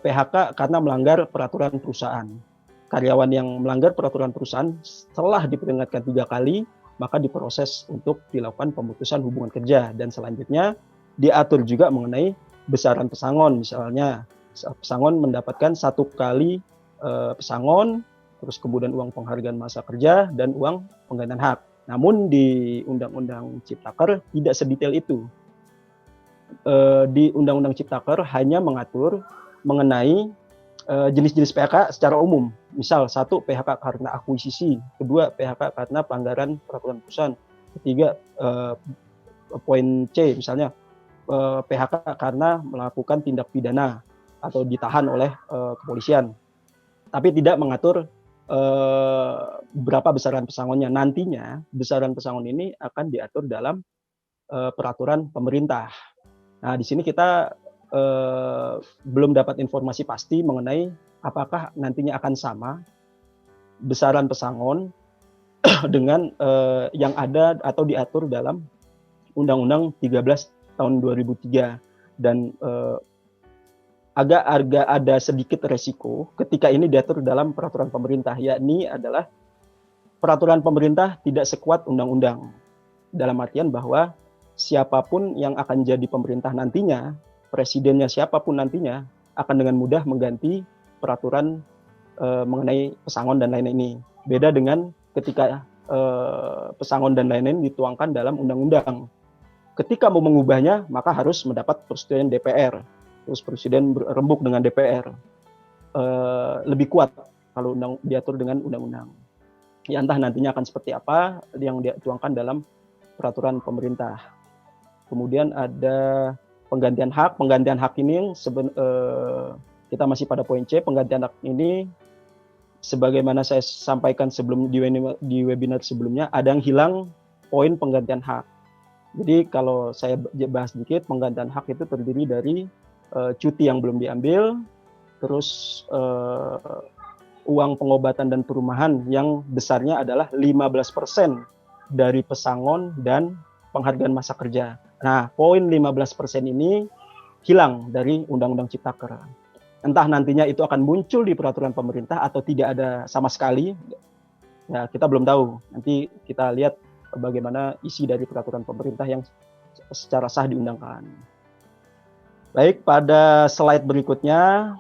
PHK karena melanggar peraturan perusahaan. Karyawan yang melanggar peraturan perusahaan setelah diperingatkan 3 kali, maka diproses untuk dilakukan pemutusan hubungan kerja. Dan selanjutnya diatur juga mengenai besaran pesangon. Misalnya, pesangon mendapatkan 1 kali pesangon, terus kemudian uang penghargaan masa kerja, dan uang penggantian hak. Namun di Undang-Undang Ciptaker tidak sedetail itu. Di Undang-Undang Ciptaker hanya mengatur mengenai jenis-jenis PHK secara umum. Misal, 1 PHK karena akuisisi, 2 PHK karena pelanggaran peraturan perusahaan, 3 poin C misalnya PHK karena melakukan tindak pidana atau ditahan oleh kepolisian. Tapi tidak mengatur berapa besaran pesangonnya. Nantinya besaran pesangon ini akan diatur dalam peraturan pemerintah. Nah, di sini kita belum dapat informasi pasti mengenai apakah nantinya akan sama besaran pesangon dengan yang ada atau diatur dalam Undang-Undang 13 tahun 2003. Dan agak ada sedikit resiko ketika ini diatur dalam peraturan pemerintah, yakni adalah peraturan pemerintah tidak sekuat undang-undang. Dalam artian bahwa siapapun yang akan jadi pemerintah nantinya, presidennya siapapun nantinya, akan dengan mudah mengganti peraturan mengenai pesangon dan lain-lain ini. Beda dengan ketika pesangon dan lain-lain dituangkan dalam undang-undang. Ketika mau mengubahnya, maka harus mendapat persetujuan DPR. Terus presiden berembuk dengan DPR. Lebih kuat kalau diatur dengan undang-undang. Ya, entah nantinya akan seperti apa yang dituangkan dalam peraturan pemerintah. Kemudian ada penggantian hak. Penggantian hak ini kita masih pada poin C. Penggantian hak ini sebagaimana saya sampaikan sebelum di webinar sebelumnya, ada yang hilang poin penggantian hak. Jadi kalau saya bahas sedikit, penggantian hak itu terdiri dari cuti yang belum diambil, terus uang pengobatan dan perumahan yang besarnya adalah 15% dari pesangon dan penghargaan masa kerja. Nah, poin 15% ini hilang dari Undang-Undang Ciptaker. Entah nantinya itu akan muncul di peraturan pemerintah atau tidak ada sama sekali, ya kita belum tahu. Nanti kita lihat bagaimana isi dari peraturan pemerintah yang secara sah diundangkan. Baik, pada slide berikutnya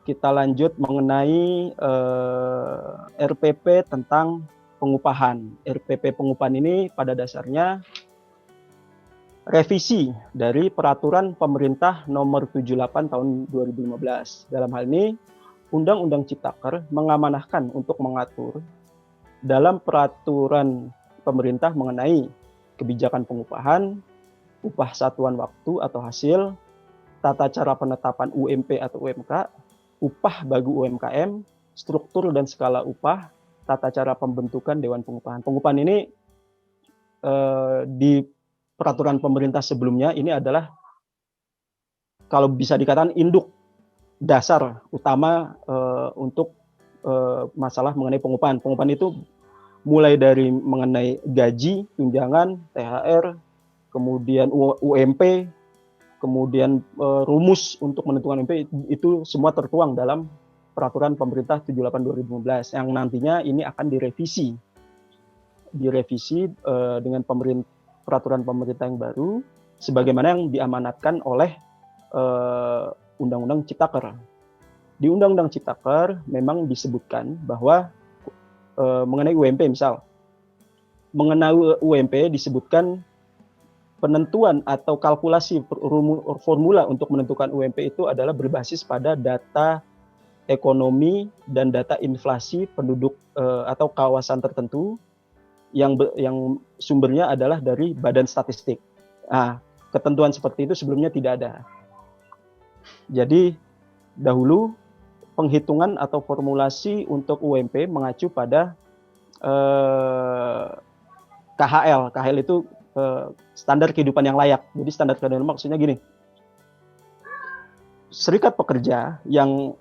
kita lanjut mengenai RPP tentang pengupahan. RPP pengupahan ini pada dasarnya revisi dari peraturan pemerintah nomor 78 tahun 2015. Dalam hal ini, Undang-Undang Ciptaker mengamanahkan untuk mengatur dalam peraturan pemerintah mengenai kebijakan pengupahan, upah satuan waktu atau hasil, tata cara penetapan UMP atau UMK, upah bagi UMKM, struktur dan skala upah, tata cara pembentukan Dewan Pengupahan. Pengupahan ini di peraturan pemerintah sebelumnya ini adalah kalau bisa dikatakan induk dasar utama untuk masalah mengenai pengupahan. Pengupahan itu mulai dari mengenai gaji, tunjangan, THR, kemudian UMP, kemudian rumus untuk menentukan UMP, itu semua tertuang dalam peraturan pemerintah 78/2015 yang nantinya ini akan direvisi dengan peraturan pemerintah yang baru sebagaimana yang diamanatkan oleh Undang-Undang Ciptaker. Di Undang-Undang Ciptaker memang disebutkan bahwa mengenai UMP misal, mengenai UMP disebutkan penentuan atau kalkulasi formula untuk menentukan UMP itu adalah berbasis pada data ekonomi dan data inflasi penduduk atau kawasan tertentu yang sumbernya adalah dari Badan Statistik. Nah, ketentuan seperti itu sebelumnya tidak ada. Jadi dahulu penghitungan atau formulasi untuk UMP mengacu pada KHL. KHL itu standar kehidupan yang layak. Jadi standar kehidupan maksudnya gini. Serikat pekerja yang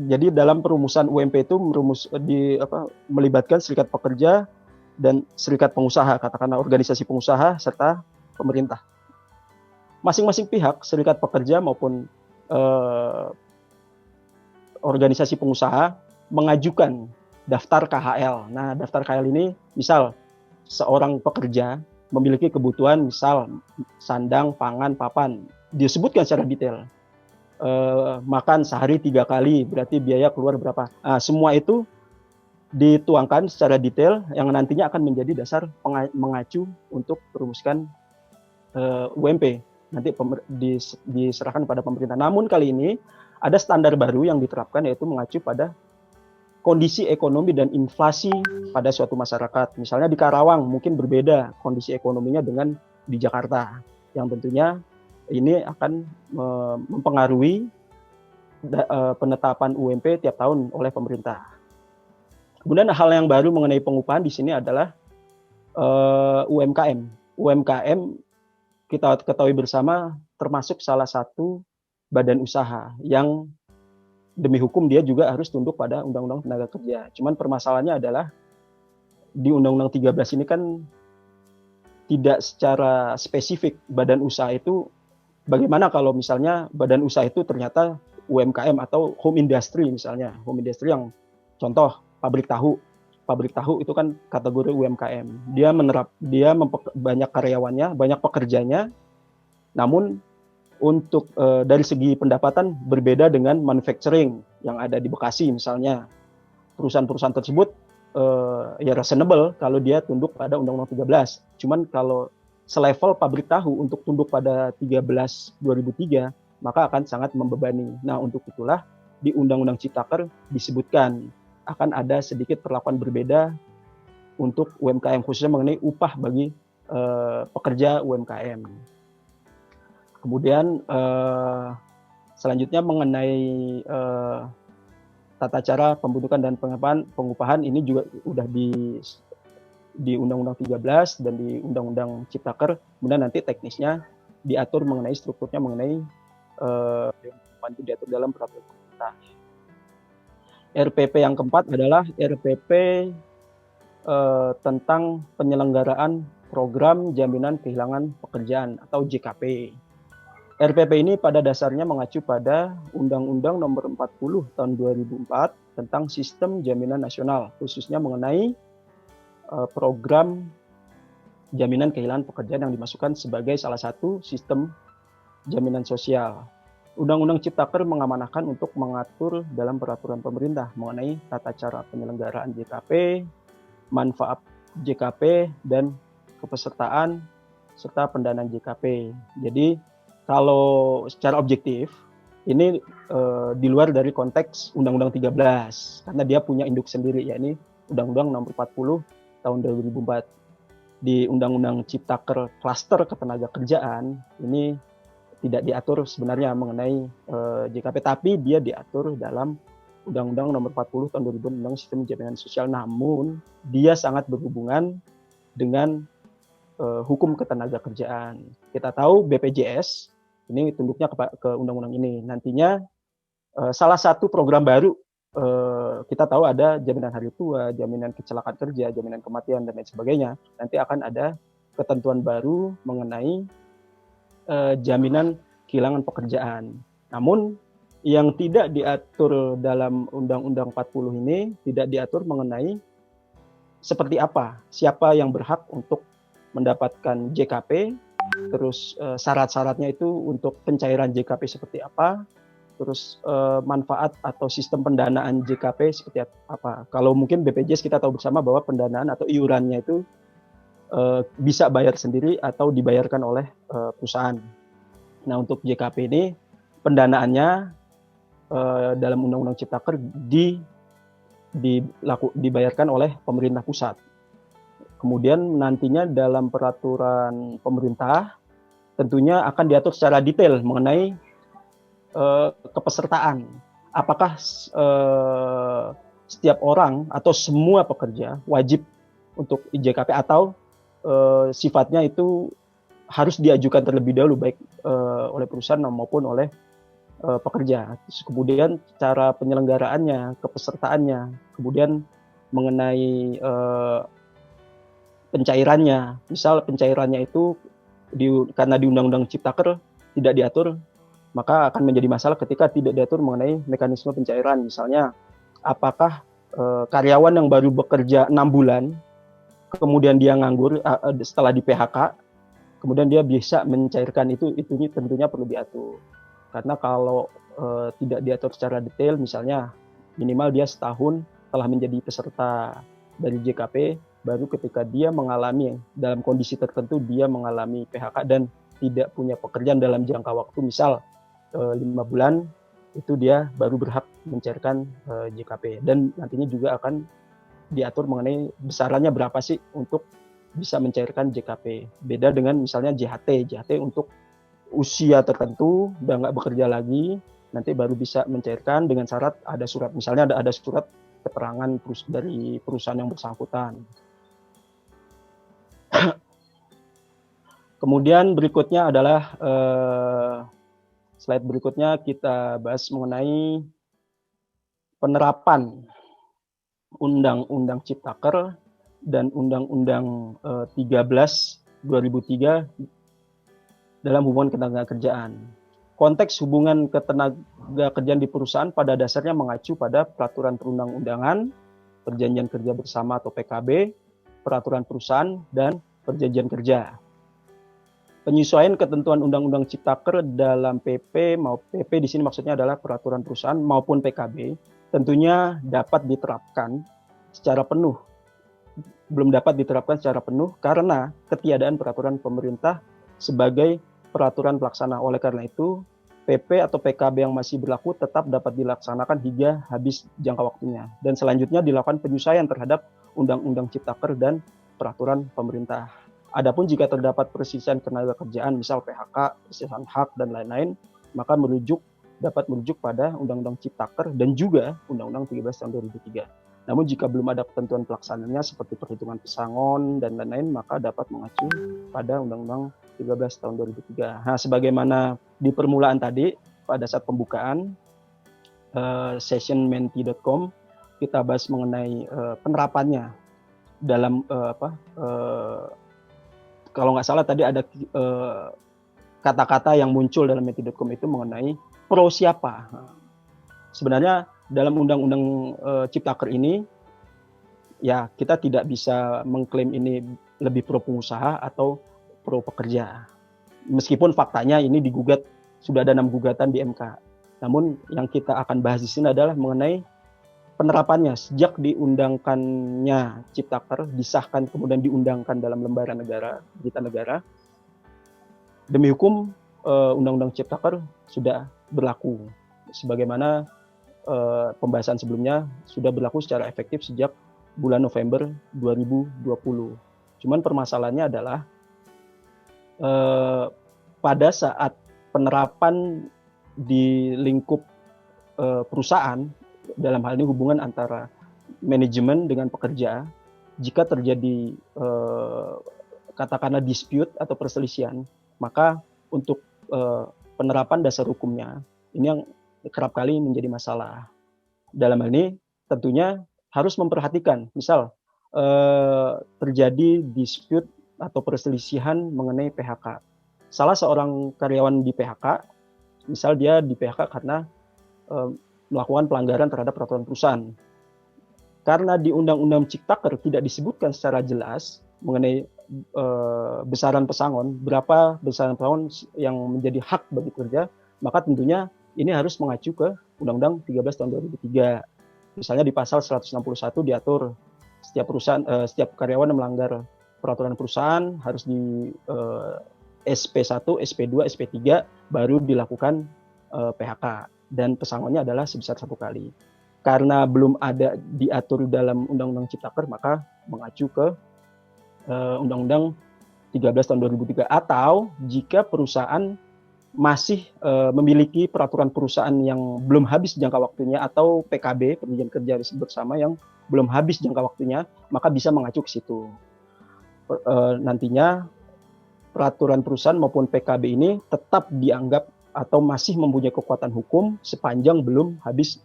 jadi dalam perumusan UMP itu melibatkan serikat pekerja dan serikat pengusaha, katakanlah organisasi pengusaha serta pemerintah. Masing-masing pihak, serikat pekerja maupun organisasi pengusaha mengajukan daftar KHL. Nah, daftar KHL ini misal seorang pekerja memiliki kebutuhan misal sandang, pangan, papan. Disebutkan secara detail. Makan sehari 3 kali, berarti biaya keluar berapa. Nah, semua itu dituangkan secara detail yang nantinya akan menjadi dasar mengacu untuk merumuskan UMP. Nanti diserahkan pada pemerintah. Namun kali ini ada standar baru yang diterapkan yaitu mengacu pada kondisi ekonomi dan inflasi pada suatu masyarakat. Misalnya di Karawang mungkin berbeda kondisi ekonominya dengan di Jakarta. Yang tentunya ini akan mempengaruhi penetapan UMP tiap tahun oleh pemerintah. Kemudian hal yang baru mengenai pengupahan di sini adalah UMKM. UMKM kita ketahui bersama termasuk salah satu badan usaha yang demi hukum dia juga harus tunduk pada Undang-Undang Tenaga Kerja. Cuman permasalahannya adalah di Undang-Undang 13 ini kan tidak secara spesifik badan usaha itu bagaimana kalau misalnya badan usaha itu ternyata UMKM atau home industry misalnya. Home industry yang contoh pabrik tahu. Pabrik tahu itu kan kategori UMKM. Dia banyak karyawannya, banyak pekerjanya, namun untuk dari segi pendapatan berbeda dengan manufacturing yang ada di Bekasi misalnya. Perusahaan-perusahaan tersebut ya reasonable kalau dia tunduk pada Undang-Undang 13. Cuman kalau selevel pabrik tahu untuk tunduk pada 13/2003, maka akan sangat membebani. Nah, untuk itulah di Undang-Undang Ciptaker disebutkan akan ada sedikit perlakuan berbeda untuk UMKM, khususnya mengenai upah bagi pekerja UMKM. Kemudian selanjutnya mengenai tata cara pembentukan dan pengupahan ini juga udah di Undang-Undang 13 dan di Undang-Undang Ciptaker. Kemudian nanti teknisnya diatur mengenai strukturnya, mengenai itu diatur dalam peraturan pemerintah. RPP yang keempat adalah RPP tentang penyelenggaraan program jaminan kehilangan pekerjaan atau JKP. RPP ini pada dasarnya mengacu pada Undang-Undang Nomor 40 Tahun 2004 tentang Sistem Jaminan Nasional, khususnya mengenai program jaminan kehilangan pekerjaan yang dimasukkan sebagai salah satu sistem jaminan sosial. Undang-Undang Ciptaker mengamanahkan untuk mengatur dalam peraturan pemerintah mengenai tata cara penyelenggaraan JKP, manfaat JKP, dan kepesertaan serta pendanaan JKP. Jadi kalau secara objektif ini di luar dari konteks Undang-Undang 13 karena dia punya induk sendiri, yakni Undang-Undang Nomor 40 Tahun 2004. Di Undang-Undang Ciptaker Klaster Ketenagakerjaan ini tidak diatur sebenarnya mengenai JKP, tapi dia diatur dalam Undang-Undang Nomor 40 Tahun 2000 tentang Sistem Jaminan Sosial. Namun dia sangat berhubungan dengan hukum ketenagakerjaan. Kita tahu BPJS ini tunduknya ke undang-undang ini. Nantinya salah satu program baru kita tahu ada jaminan hari tua, jaminan kecelakaan kerja, jaminan kematian, dan lain sebagainya. Nanti akan ada ketentuan baru mengenai jaminan kehilangan pekerjaan. Namun yang tidak diatur dalam Undang-Undang 40 ini tidak diatur mengenai seperti apa, siapa yang berhak untuk mendapatkan JKP, terus syarat-syaratnya itu untuk pencairan JKP seperti apa, terus manfaat atau sistem pendanaan JKP seperti apa. Kalau mungkin BPJS kita tahu bersama bahwa pendanaan atau iurannya itu bisa bayar sendiri atau dibayarkan oleh perusahaan. Nah, untuk JKP ini pendanaannya dalam Undang-Undang Ciptaker dibayarkan oleh pemerintah pusat. Kemudian nantinya dalam peraturan pemerintah tentunya akan diatur secara detail mengenai kepesertaan. Apakah setiap orang atau semua pekerja wajib untuk JKP atau sifatnya itu harus diajukan terlebih dahulu baik oleh perusahaan maupun oleh pekerja. Terus kemudian cara penyelenggaraannya, kepesertaannya, kemudian mengenai pencairannya. Misal pencairannya itu karena di Undang-Undang Ciptaker tidak diatur, maka akan menjadi masalah ketika tidak diatur mengenai mekanisme pencairan. Misalnya, apakah karyawan yang baru bekerja 6 bulan, kemudian dia nganggur setelah di PHK, kemudian dia bisa mencairkan itu tentunya perlu diatur. Karena kalau tidak diatur secara detail, misalnya minimal dia setahun telah menjadi peserta dari JKP, baru ketika dia mengalami dalam kondisi tertentu dia mengalami PHK dan tidak punya pekerjaan dalam jangka waktu misal 5 bulan, itu dia baru berhak mencairkan JKP. Dan nantinya juga akan diatur mengenai besarannya berapa sih untuk bisa mencairkan JKP. Beda dengan misalnya JHT untuk usia tertentu udah nggak bekerja lagi, nanti baru bisa mencairkan dengan syarat ada surat, misalnya ada surat keterangan dari perusahaan yang bersangkutan. Kemudian berikutnya adalah slide berikutnya kita bahas mengenai penerapan Undang-Undang Ciptaker dan Undang-Undang 13/2003 dalam hubungan ketenagakerjaan. Konteks hubungan ketenagakerjaan di perusahaan pada dasarnya mengacu pada peraturan perundang-undangan, perjanjian kerja bersama atau PKB, peraturan perusahaan, dan perjanjian kerja. penyesuaian ketentuan Undang-Undang Ciptaker dalam PP PP di sini maksudnya adalah peraturan perusahaan maupun PKB tentunya dapat diterapkan secara penuh. Belum dapat diterapkan secara penuh karena ketiadaan peraturan pemerintah sebagai peraturan pelaksana. Oleh karena itu, PP atau PKB yang masih berlaku tetap dapat dilaksanakan hingga habis jangka waktunya. Dan selanjutnya dilakukan penyesuaian terhadap Undang-Undang Ciptaker dan peraturan pemerintah. Adapun jika terdapat persisian tenaga kerjaan, misal PHK, persisian hak, dan lain-lain, maka dapat merujuk pada Undang-Undang Ciptaker dan juga Undang-Undang 13 tahun 2003. Namun jika belum ada ketentuan pelaksanaannya seperti perhitungan pesangon dan lain-lain, maka dapat mengacu pada Undang-Undang 13 tahun 2003. Nah, sebagaimana di permulaan tadi, pada saat pembukaan sessionmenti.com, kita bahas mengenai penerapannya dalam kalau nggak salah tadi ada kata-kata yang muncul dalam menti.com itu mengenai pro siapa. Sebenarnya dalam Undang-Undang Ciptaker ini, ya kita tidak bisa mengklaim ini lebih pro pengusaha atau pro pekerja. Meskipun faktanya ini digugat, sudah ada 6 gugatan di MK. Namun yang kita akan bahas di sini adalah mengenai penerapannya sejak diundangkannya Ciptaker, disahkan kemudian diundangkan dalam lembaran negara, berita negara. Demi hukum Undang-Undang Ciptaker sudah berlaku. Sebagaimana pembahasan sebelumnya sudah berlaku secara efektif sejak bulan November 2020. Cuman permasalahannya adalah pada saat penerapan di lingkup perusahaan, dalam hal ini hubungan antara manajemen dengan pekerja, jika terjadi katakanlah dispute atau perselisihan, maka untuk penerapan dasar hukumnya ini yang kerap kali menjadi masalah. Dalam hal ini tentunya harus memperhatikan, misal terjadi dispute atau perselisihan mengenai PHK. Salah seorang karyawan di PHK, misal dia di PHK karena melakukan pelanggaran terhadap peraturan perusahaan. Karena di Undang-Undang Ciptaker tidak disebutkan secara jelas mengenai besaran pesangon, berapa besaran pesangon yang menjadi hak bagi pekerja, maka tentunya ini harus mengacu ke Undang-Undang 13 tahun 2003. Misalnya di pasal 161 diatur setiap karyawan yang melanggar peraturan perusahaan harus di SP1, SP2, SP3 baru dilakukan PHK. Dan pesangonnya adalah sebesar 1 kali. Karena belum ada diatur dalam Undang-Undang Ciptaker, maka mengacu ke Undang-Undang 13 tahun 2003. Atau jika perusahaan masih memiliki peraturan perusahaan yang belum habis jangka waktunya atau PKB, perjanjian kerja bersama yang belum habis jangka waktunya, maka bisa mengacu ke situ. Nantinya peraturan perusahaan maupun PKB ini tetap dianggap atau masih mempunyai kekuatan hukum sepanjang belum habis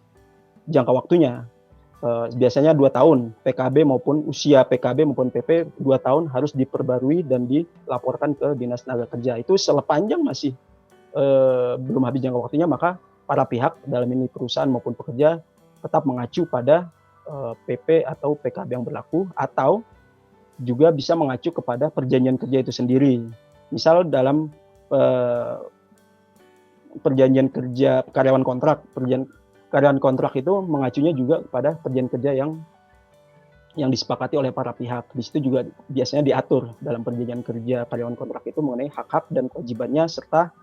jangka waktunya. Biasanya 2 tahun PKB maupun usia PKB maupun PP 2 tahun harus diperbarui dan dilaporkan ke Dinas Tenaga Kerja. Itu sepanjang masih belum habis jangka waktunya, maka para pihak dalam ini perusahaan maupun pekerja tetap mengacu pada PP atau PKB yang berlaku, atau juga bisa mengacu kepada perjanjian kerja itu sendiri. Misal dalam perjanjian kerja karyawan kontrak itu mengacunya juga kepada perjanjian kerja yang disepakati oleh para pihak. Di situ juga biasanya diatur dalam perjanjian kerja karyawan kontrak itu mengenai hak-hak dan kewajibannya serta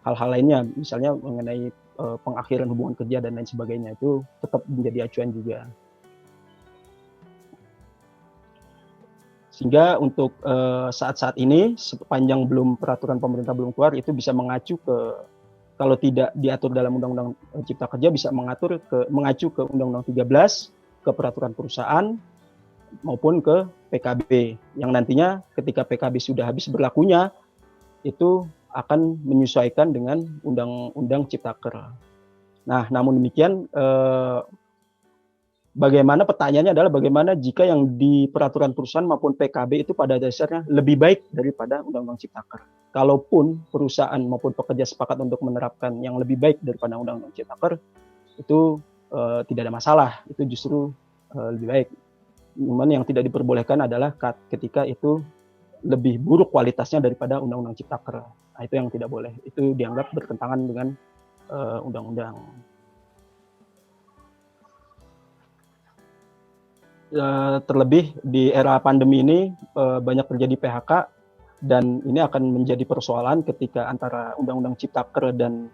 hal-hal lainnya, misalnya mengenai pengakhiran hubungan kerja dan lain sebagainya, itu tetap menjadi acuan juga. Sehingga untuk saat-saat ini sepanjang peraturan pemerintah belum keluar, itu bisa mengacu ke, kalau tidak diatur dalam Undang-Undang Cipta Kerja, bisa mengacu ke Undang-Undang 13, ke peraturan perusahaan maupun ke PKB, yang nantinya ketika PKB sudah habis berlakunya itu akan menyesuaikan dengan Undang-Undang Ciptaker. Nah, namun demikian pertanyaannya adalah bagaimana jika yang di peraturan perusahaan maupun PKB itu pada dasarnya lebih baik daripada Undang-Undang Ciptaker. Kalaupun perusahaan maupun pekerja sepakat untuk menerapkan yang lebih baik daripada Undang-Undang Ciptaker, itu tidak ada masalah, itu justru lebih baik. Cuman yang tidak diperbolehkan adalah ketika itu lebih buruk kualitasnya daripada Undang-Undang Ciptaker. Nah, itu yang tidak boleh. Itu dianggap bertentangan dengan undang-undang. Terlebih di era pandemi ini banyak terjadi PHK, dan ini akan menjadi persoalan ketika antara Undang-Undang Ciptaker dan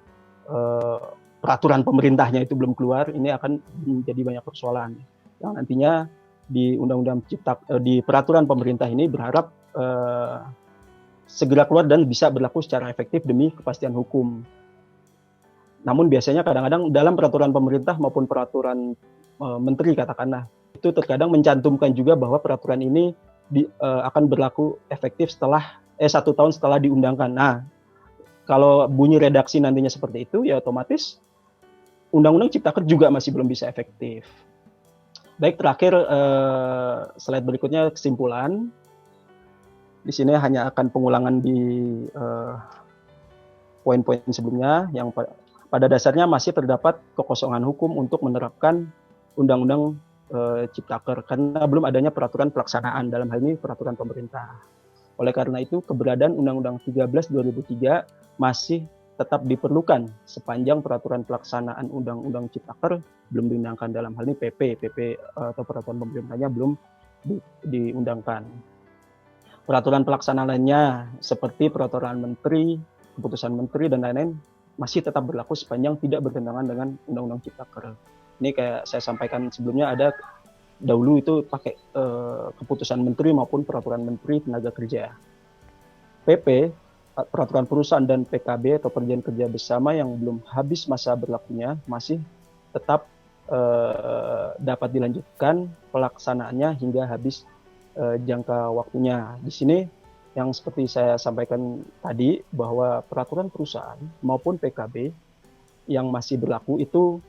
peraturan pemerintahnya itu belum keluar. Ini akan menjadi banyak persoalan yang nantinya di Undang-Undang di peraturan pemerintah ini berharap segera keluar dan bisa berlaku secara efektif demi kepastian hukum. Namun biasanya kadang-kadang dalam peraturan pemerintah maupun peraturan menteri katakanlah, itu terkadang mencantumkan juga bahwa peraturan ini akan berlaku efektif setelah 1 tahun setelah diundangkan. Nah, kalau bunyi redaksi nantinya seperti itu, ya otomatis Undang-Undang Ciptaker juga masih belum bisa efektif. Baik, terakhir slide berikutnya kesimpulan. Di sini hanya akan pengulangan di poin-poin sebelumnya yang pada dasarnya masih terdapat kekosongan hukum untuk menerapkan Undang-Undang Ciptaker karena belum adanya peraturan pelaksanaan, dalam hal ini peraturan pemerintah. Oleh karena itu, keberadaan Undang-Undang 13/2003 masih tetap diperlukan sepanjang peraturan pelaksanaan Undang-Undang Ciptaker belum diundangkan, dalam hal ini PP atau peraturan pemerintahnya belum diundangkan. Peraturan pelaksanaannya seperti peraturan menteri, keputusan menteri, dan lain-lain masih tetap berlaku sepanjang tidak bertentangan dengan Undang-Undang Ciptaker. Ini kayak saya sampaikan sebelumnya, ada dahulu itu pakai keputusan menteri maupun peraturan menteri tenaga kerja. PP, peraturan perusahaan, dan PKB atau perjanjian kerja bersama yang belum habis masa berlakunya masih tetap dapat dilanjutkan pelaksanaannya hingga habis jangka waktunya. Di sini yang seperti saya sampaikan tadi, bahwa peraturan perusahaan maupun PKB yang masih berlaku itu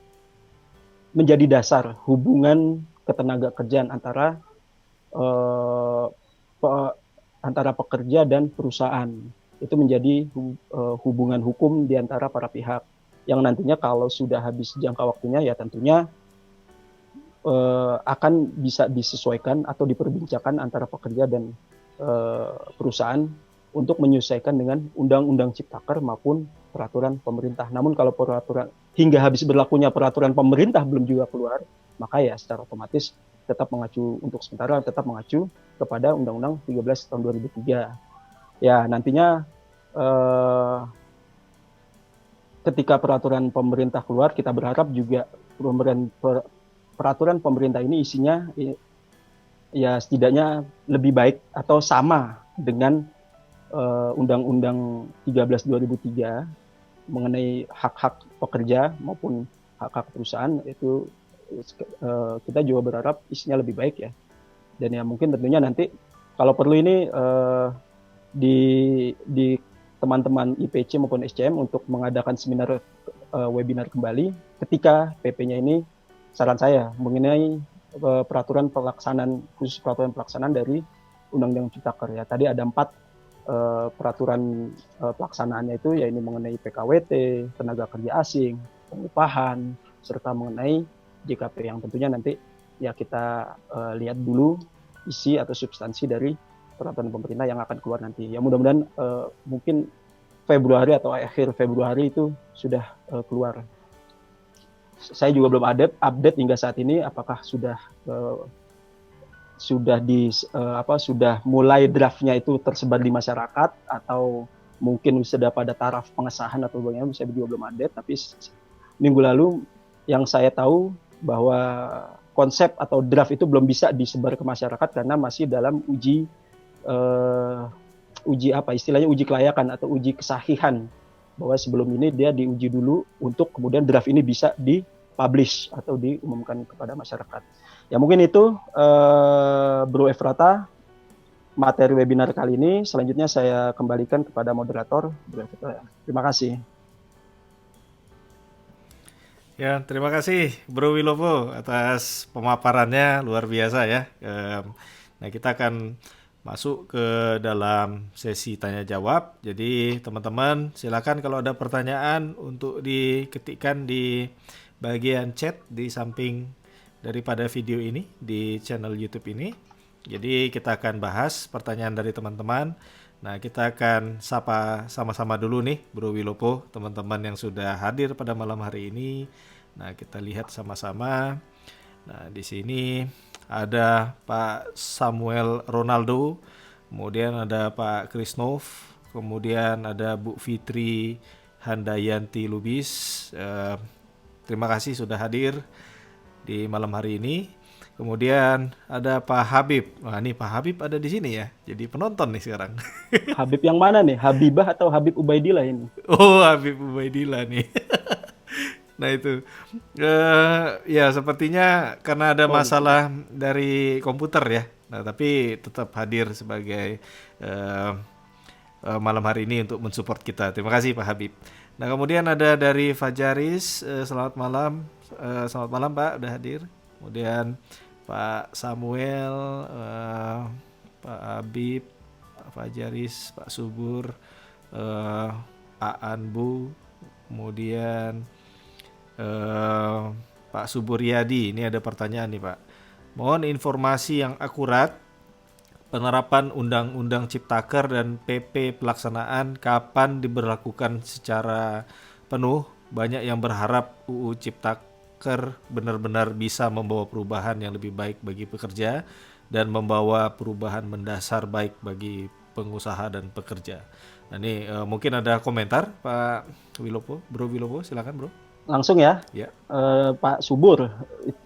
menjadi dasar hubungan ketenaga kerjaan antara pekerja dan perusahaan. Itu menjadi hubungan hukum di antara para pihak yang nantinya kalau sudah habis jangka waktunya, ya tentunya akan bisa disesuaikan atau diperbincangkan antara pekerja dan perusahaan untuk menyesuaikan dengan Undang-Undang Ciptaker maupun peraturan pemerintah. Namun kalau peraturan hingga habis berlakunya peraturan pemerintah belum juga keluar, maka ya secara otomatis tetap mengacu, untuk sementara tetap mengacu kepada Undang-Undang 13 tahun 2003. Ya, nantinya ketika peraturan pemerintah keluar, kita berharap juga peraturan pemerintah ini isinya ya setidaknya lebih baik atau sama dengan Undang-Undang 13 2003 mengenai hak-hak pekerja maupun hak-hak perusahaan. Itu kita juga berharap isinya lebih baik ya. Dan ya mungkin tentunya nanti kalau perlu ini di teman-teman IPC maupun SCM untuk mengadakan seminar webinar kembali ketika PP-nya ini, saran saya mengenai peraturan pelaksanaan, khusus peraturan pelaksanaan dari Undang-Undang Ciptaker ya. Tadi ada 4 peraturan pelaksanaannya itu, ya ini mengenai PKWT, tenaga kerja asing, pengupahan, serta mengenai JKP yang tentunya nanti ya kita lihat dulu isi atau substansi dari peraturan pemerintah yang akan keluar nanti. Ya mudah-mudahan mungkin Februari atau akhir Februari itu sudah keluar. Saya juga belum update hingga saat ini apakah sudah mulai draftnya itu tersebar di masyarakat atau mungkin sudah pada taraf pengesahan atau bagaimana, saya juga belum update. Tapi minggu lalu yang saya tahu bahwa konsep atau draft itu belum bisa disebar ke masyarakat karena masih dalam uji kelayakan atau uji kesahihan, bahwa sebelum ini dia diuji dulu untuk kemudian draft ini bisa dipublish atau diumumkan kepada masyarakat. Ya mungkin itu Bro Efrata materi webinar kali ini. Selanjutnya saya kembalikan kepada moderator Bro Efrata. Terima kasih. Ya, terima kasih Bro Wilopo atas pemaparannya, luar biasa ya. Nah, kita akan masuk ke dalam sesi tanya jawab. Jadi teman-teman silakan kalau ada pertanyaan untuk diketikkan di bagian chat di samping daripada video ini di channel YouTube ini. Jadi kita akan bahas pertanyaan dari teman-teman. Nah, kita akan sapa sama-sama dulu nih, Bro Wilopo, teman-teman yang sudah hadir pada malam hari ini. Nah, kita lihat sama-sama. Nah, di sini ada Pak Samuel Ronaldo, kemudian ada Pak Krisnov, kemudian ada Bu Fitri Handayanti Lubis. Terima kasih sudah hadir di malam hari ini. Kemudian ada Pak Habib. Wah, ini Pak Habib ada di sini ya. Jadi penonton nih sekarang. Habib yang mana nih? Habibah atau Habib Ubaidillah ini? Oh, Habib Ubaidillah nih. Nah itu, ya sepertinya karena ada Oh, masalah dari komputer ya. Nah tapi tetap hadir sebagai malam hari ini untuk mensupport kita. Terima kasih Pak Habib. Nah kemudian ada dari Fajaris, selamat malam. Selamat malam Pak, udah hadir. Kemudian Pak Samuel, Pak Habib, Pak Fajaris, Pak Subur, Aanbu, kemudian Pak Suburyadi. Ini ada pertanyaan nih Pak. Mohon informasi yang akurat penerapan Undang-Undang Ciptaker dan PP pelaksanaan kapan diberlakukan secara penuh. Banyak yang berharap UU Ciptaker benar-benar bisa membawa perubahan yang lebih baik bagi pekerja dan membawa perubahan mendasar baik bagi pengusaha dan pekerja. Nah ini mungkin ada komentar Pak Wilopo, Bro Wilopo, silakan Bro. langsung ya, Ya. Pak Subur.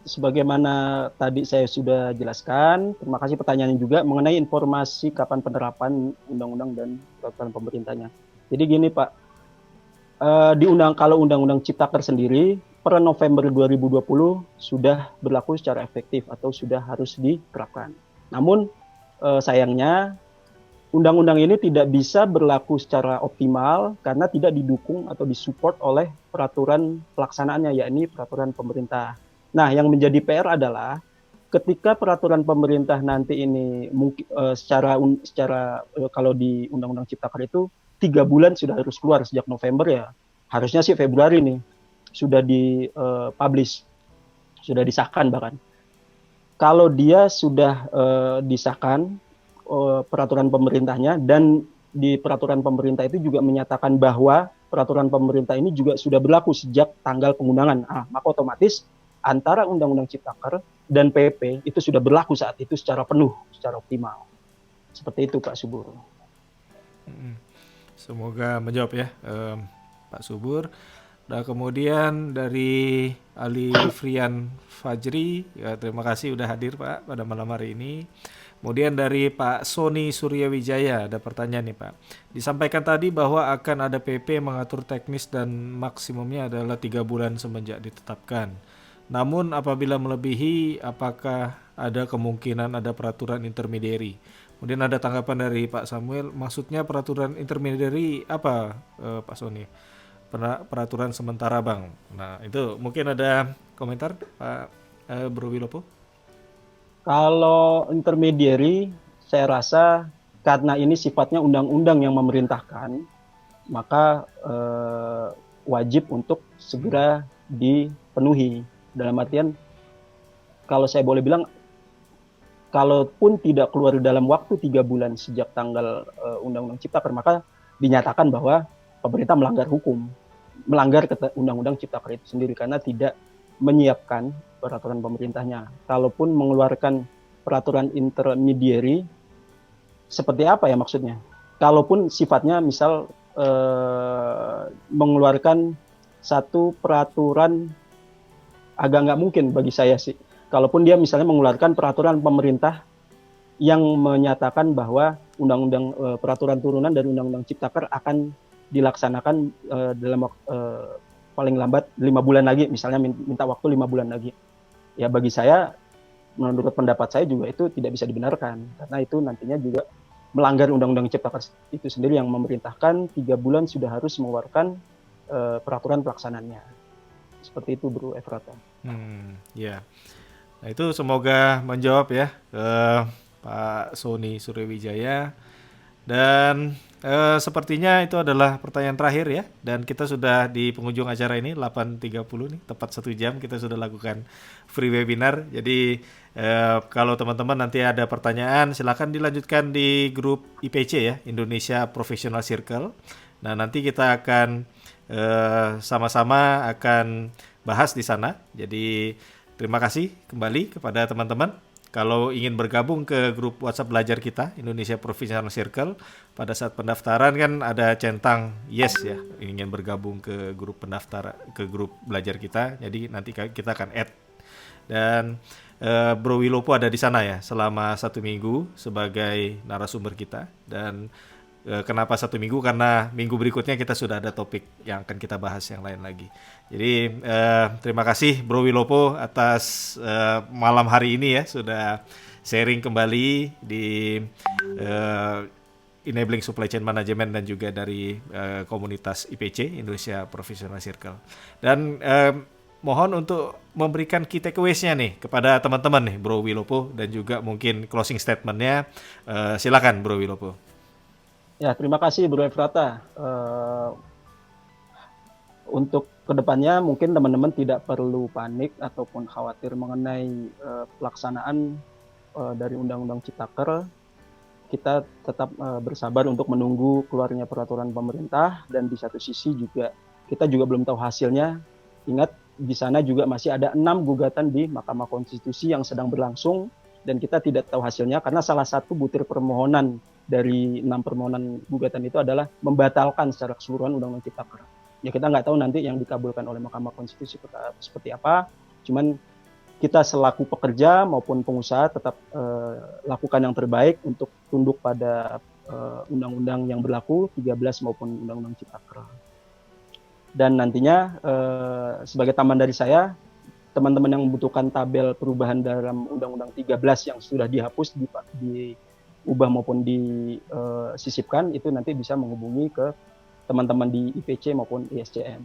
Sebagaimana tadi saya sudah jelaskan, terima kasih pertanyaannya juga mengenai informasi kapan penerapan undang-undang dan peraturan pemerintahnya. Jadi gini Pak, kalau undang-undang Ciptaker sendiri per November 2020 sudah berlaku secara efektif atau sudah harus diterapkan. Namun sayangnya undang-undang ini tidak bisa berlaku secara optimal karena tidak didukung atau disupport oleh peraturan pelaksanaannya, yakni peraturan pemerintah. Nah, yang menjadi PR adalah ketika peraturan pemerintah nanti ini kalau di Undang-Undang Ciptaker itu 3 bulan sudah harus keluar sejak November ya. Harusnya sih Februari nih sudah dipublish, sudah disahkan bahkan. Kalau dia sudah disahkan peraturan pemerintahnya dan di peraturan pemerintah itu juga menyatakan bahwa peraturan pemerintah ini juga sudah berlaku sejak tanggal pengundangan. Maka otomatis antara Undang-Undang Ciptaker dan PP itu sudah berlaku saat itu secara penuh, secara optimal. Seperti itu Pak Subur. Semoga menjawab ya Pak Subur. Nah kemudian dari Ali Frian Fajri, ya, terima kasih udah hadir Pak pada malam hari ini. Kemudian dari Pak Sony Suryawijaya ada pertanyaan nih Pak. Disampaikan tadi bahwa akan ada PP mengatur teknis dan maksimumnya adalah 3 bulan semenjak ditetapkan. Namun apabila melebihi, apakah ada kemungkinan ada peraturan intermediary? Kemudian ada tanggapan dari Pak Samuel, maksudnya peraturan intermediary apa Pak Sony? Peraturan sementara Bang. Nah itu mungkin ada komentar Pak Bro Wilopo? Kalau intermediary, saya rasa karena ini sifatnya undang-undang yang memerintahkan, maka wajib untuk segera dipenuhi. Dalam artian, kalau saya boleh bilang, kalaupun tidak keluar dalam waktu 3 bulan sejak tanggal Undang-Undang Ciptaker, maka dinyatakan bahwa pemerintah melanggar hukum, melanggar Undang-Undang Ciptaker itu sendiri karena tidak menyiapkan peraturan pemerintahnya. Kalaupun mengeluarkan peraturan intermediary, seperti apa ya maksudnya? Kalaupun sifatnya misal mengeluarkan satu peraturan, agak nggak mungkin bagi saya sih. Kalaupun dia misalnya mengeluarkan peraturan pemerintah yang menyatakan bahwa undang-undang peraturan turunan dari Undang-Undang Ciptaker akan dilaksanakan dalam paling lambat 5 bulan lagi, misalnya minta waktu 5 bulan lagi. Ya bagi saya, menurut pendapat saya juga itu tidak bisa dibenarkan, karena itu nantinya juga melanggar Undang-Undang Ciptaker itu sendiri yang memerintahkan 3 bulan sudah harus mengeluarkan peraturan pelaksanaannya. Seperti itu Bro Efrata. Ya. Nah itu semoga menjawab ya ke Pak Sony Suryawijaya. Dan Sepertinya itu adalah pertanyaan terakhir ya, dan kita sudah di penghujung acara ini 8.30 nih, tepat 1 jam kita sudah lakukan free webinar. Jadi kalau teman-teman nanti ada pertanyaan, silakan dilanjutkan di grup IPC ya, Indonesia Professional Circle. Nah nanti kita akan sama-sama akan bahas di sana. Jadi terima kasih kembali kepada teman-teman. Kalau ingin bergabung ke grup WhatsApp belajar kita, Indonesia Professional Circle, pada saat pendaftaran kan ada centang yes ya, ingin bergabung ke grup ke grup belajar kita. Jadi nanti kita akan add. Dan Bro Wilopo ada di sana ya, selama 1 minggu sebagai narasumber kita. Dan kenapa 1 minggu? Karena minggu berikutnya kita sudah ada topik yang akan kita bahas yang lain lagi. Jadi terima kasih Bro Wilopo atas malam hari ini ya, sudah sharing kembali di Enabling Supply Chain Management dan juga dari komunitas IPC, Indonesia Professional Circle. Dan mohon untuk memberikan key takeaways-nya nih kepada teman-teman nih Bro Wilopo, dan juga mungkin closing statement-nya. Silakan Bro Wilopo. Ya, terima kasih Bro Efrata. Untuk kedepannya mungkin teman-teman tidak perlu panik ataupun khawatir mengenai pelaksanaan dari Undang-Undang Ciptaker. Kita tetap bersabar untuk menunggu keluarnya peraturan pemerintah, dan di satu sisi juga kita juga belum tahu hasilnya. Ingat, di sana juga masih ada 6 gugatan di Mahkamah Konstitusi yang sedang berlangsung, dan kita tidak tahu hasilnya karena salah satu butir permohonan dari 6 permohonan gugatan itu adalah membatalkan secara keseluruhan Undang-Undang Ciptaker. Ya kita nggak tahu nanti yang dikabulkan oleh Mahkamah Konstitusi seperti apa, cuman kita selaku pekerja maupun pengusaha tetap lakukan yang terbaik untuk tunduk pada undang-undang yang berlaku 13 maupun Undang-Undang Ciptaker. Dan nantinya sebagai tambahan dari saya, teman-teman yang membutuhkan tabel perubahan dalam Undang-Undang 13 yang sudah dihapus, diubah maupun disisipkan, itu nanti bisa menghubungi ke teman-teman di IPC maupun ISCM.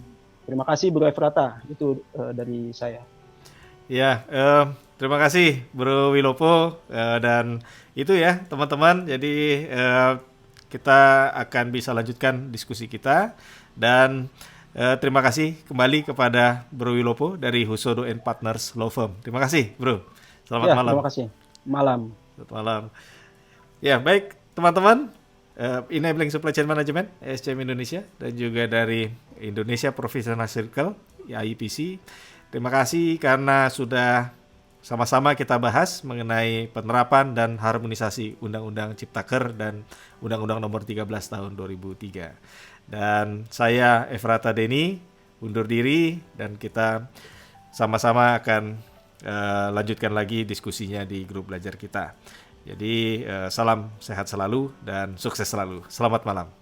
Terima kasih Bro Efrata, itu dari saya. Ya, terima kasih Bro Wilopo, dan itu ya teman-teman. Jadi kita akan bisa lanjutkan diskusi kita, dan terima kasih kembali kepada Bro Wilopo dari Husodo and Partners Law Firm. Terima kasih Bro. Selamat malam. Terima kasih. Malam. Selamat malam. Ya baik teman-teman, Enabling Supply Chain Management SCM Indonesia dan juga dari Indonesia Professional Circle IPC. Terima kasih karena sudah sama-sama kita bahas mengenai penerapan dan harmonisasi Undang-Undang Ciptaker dan Undang-Undang Nomor 13 Tahun 2003. Dan saya Efrata Denny undur diri, dan kita sama-sama akan lanjutkan lagi diskusinya di grup belajar kita. Jadi salam sehat selalu dan sukses selalu. Selamat malam.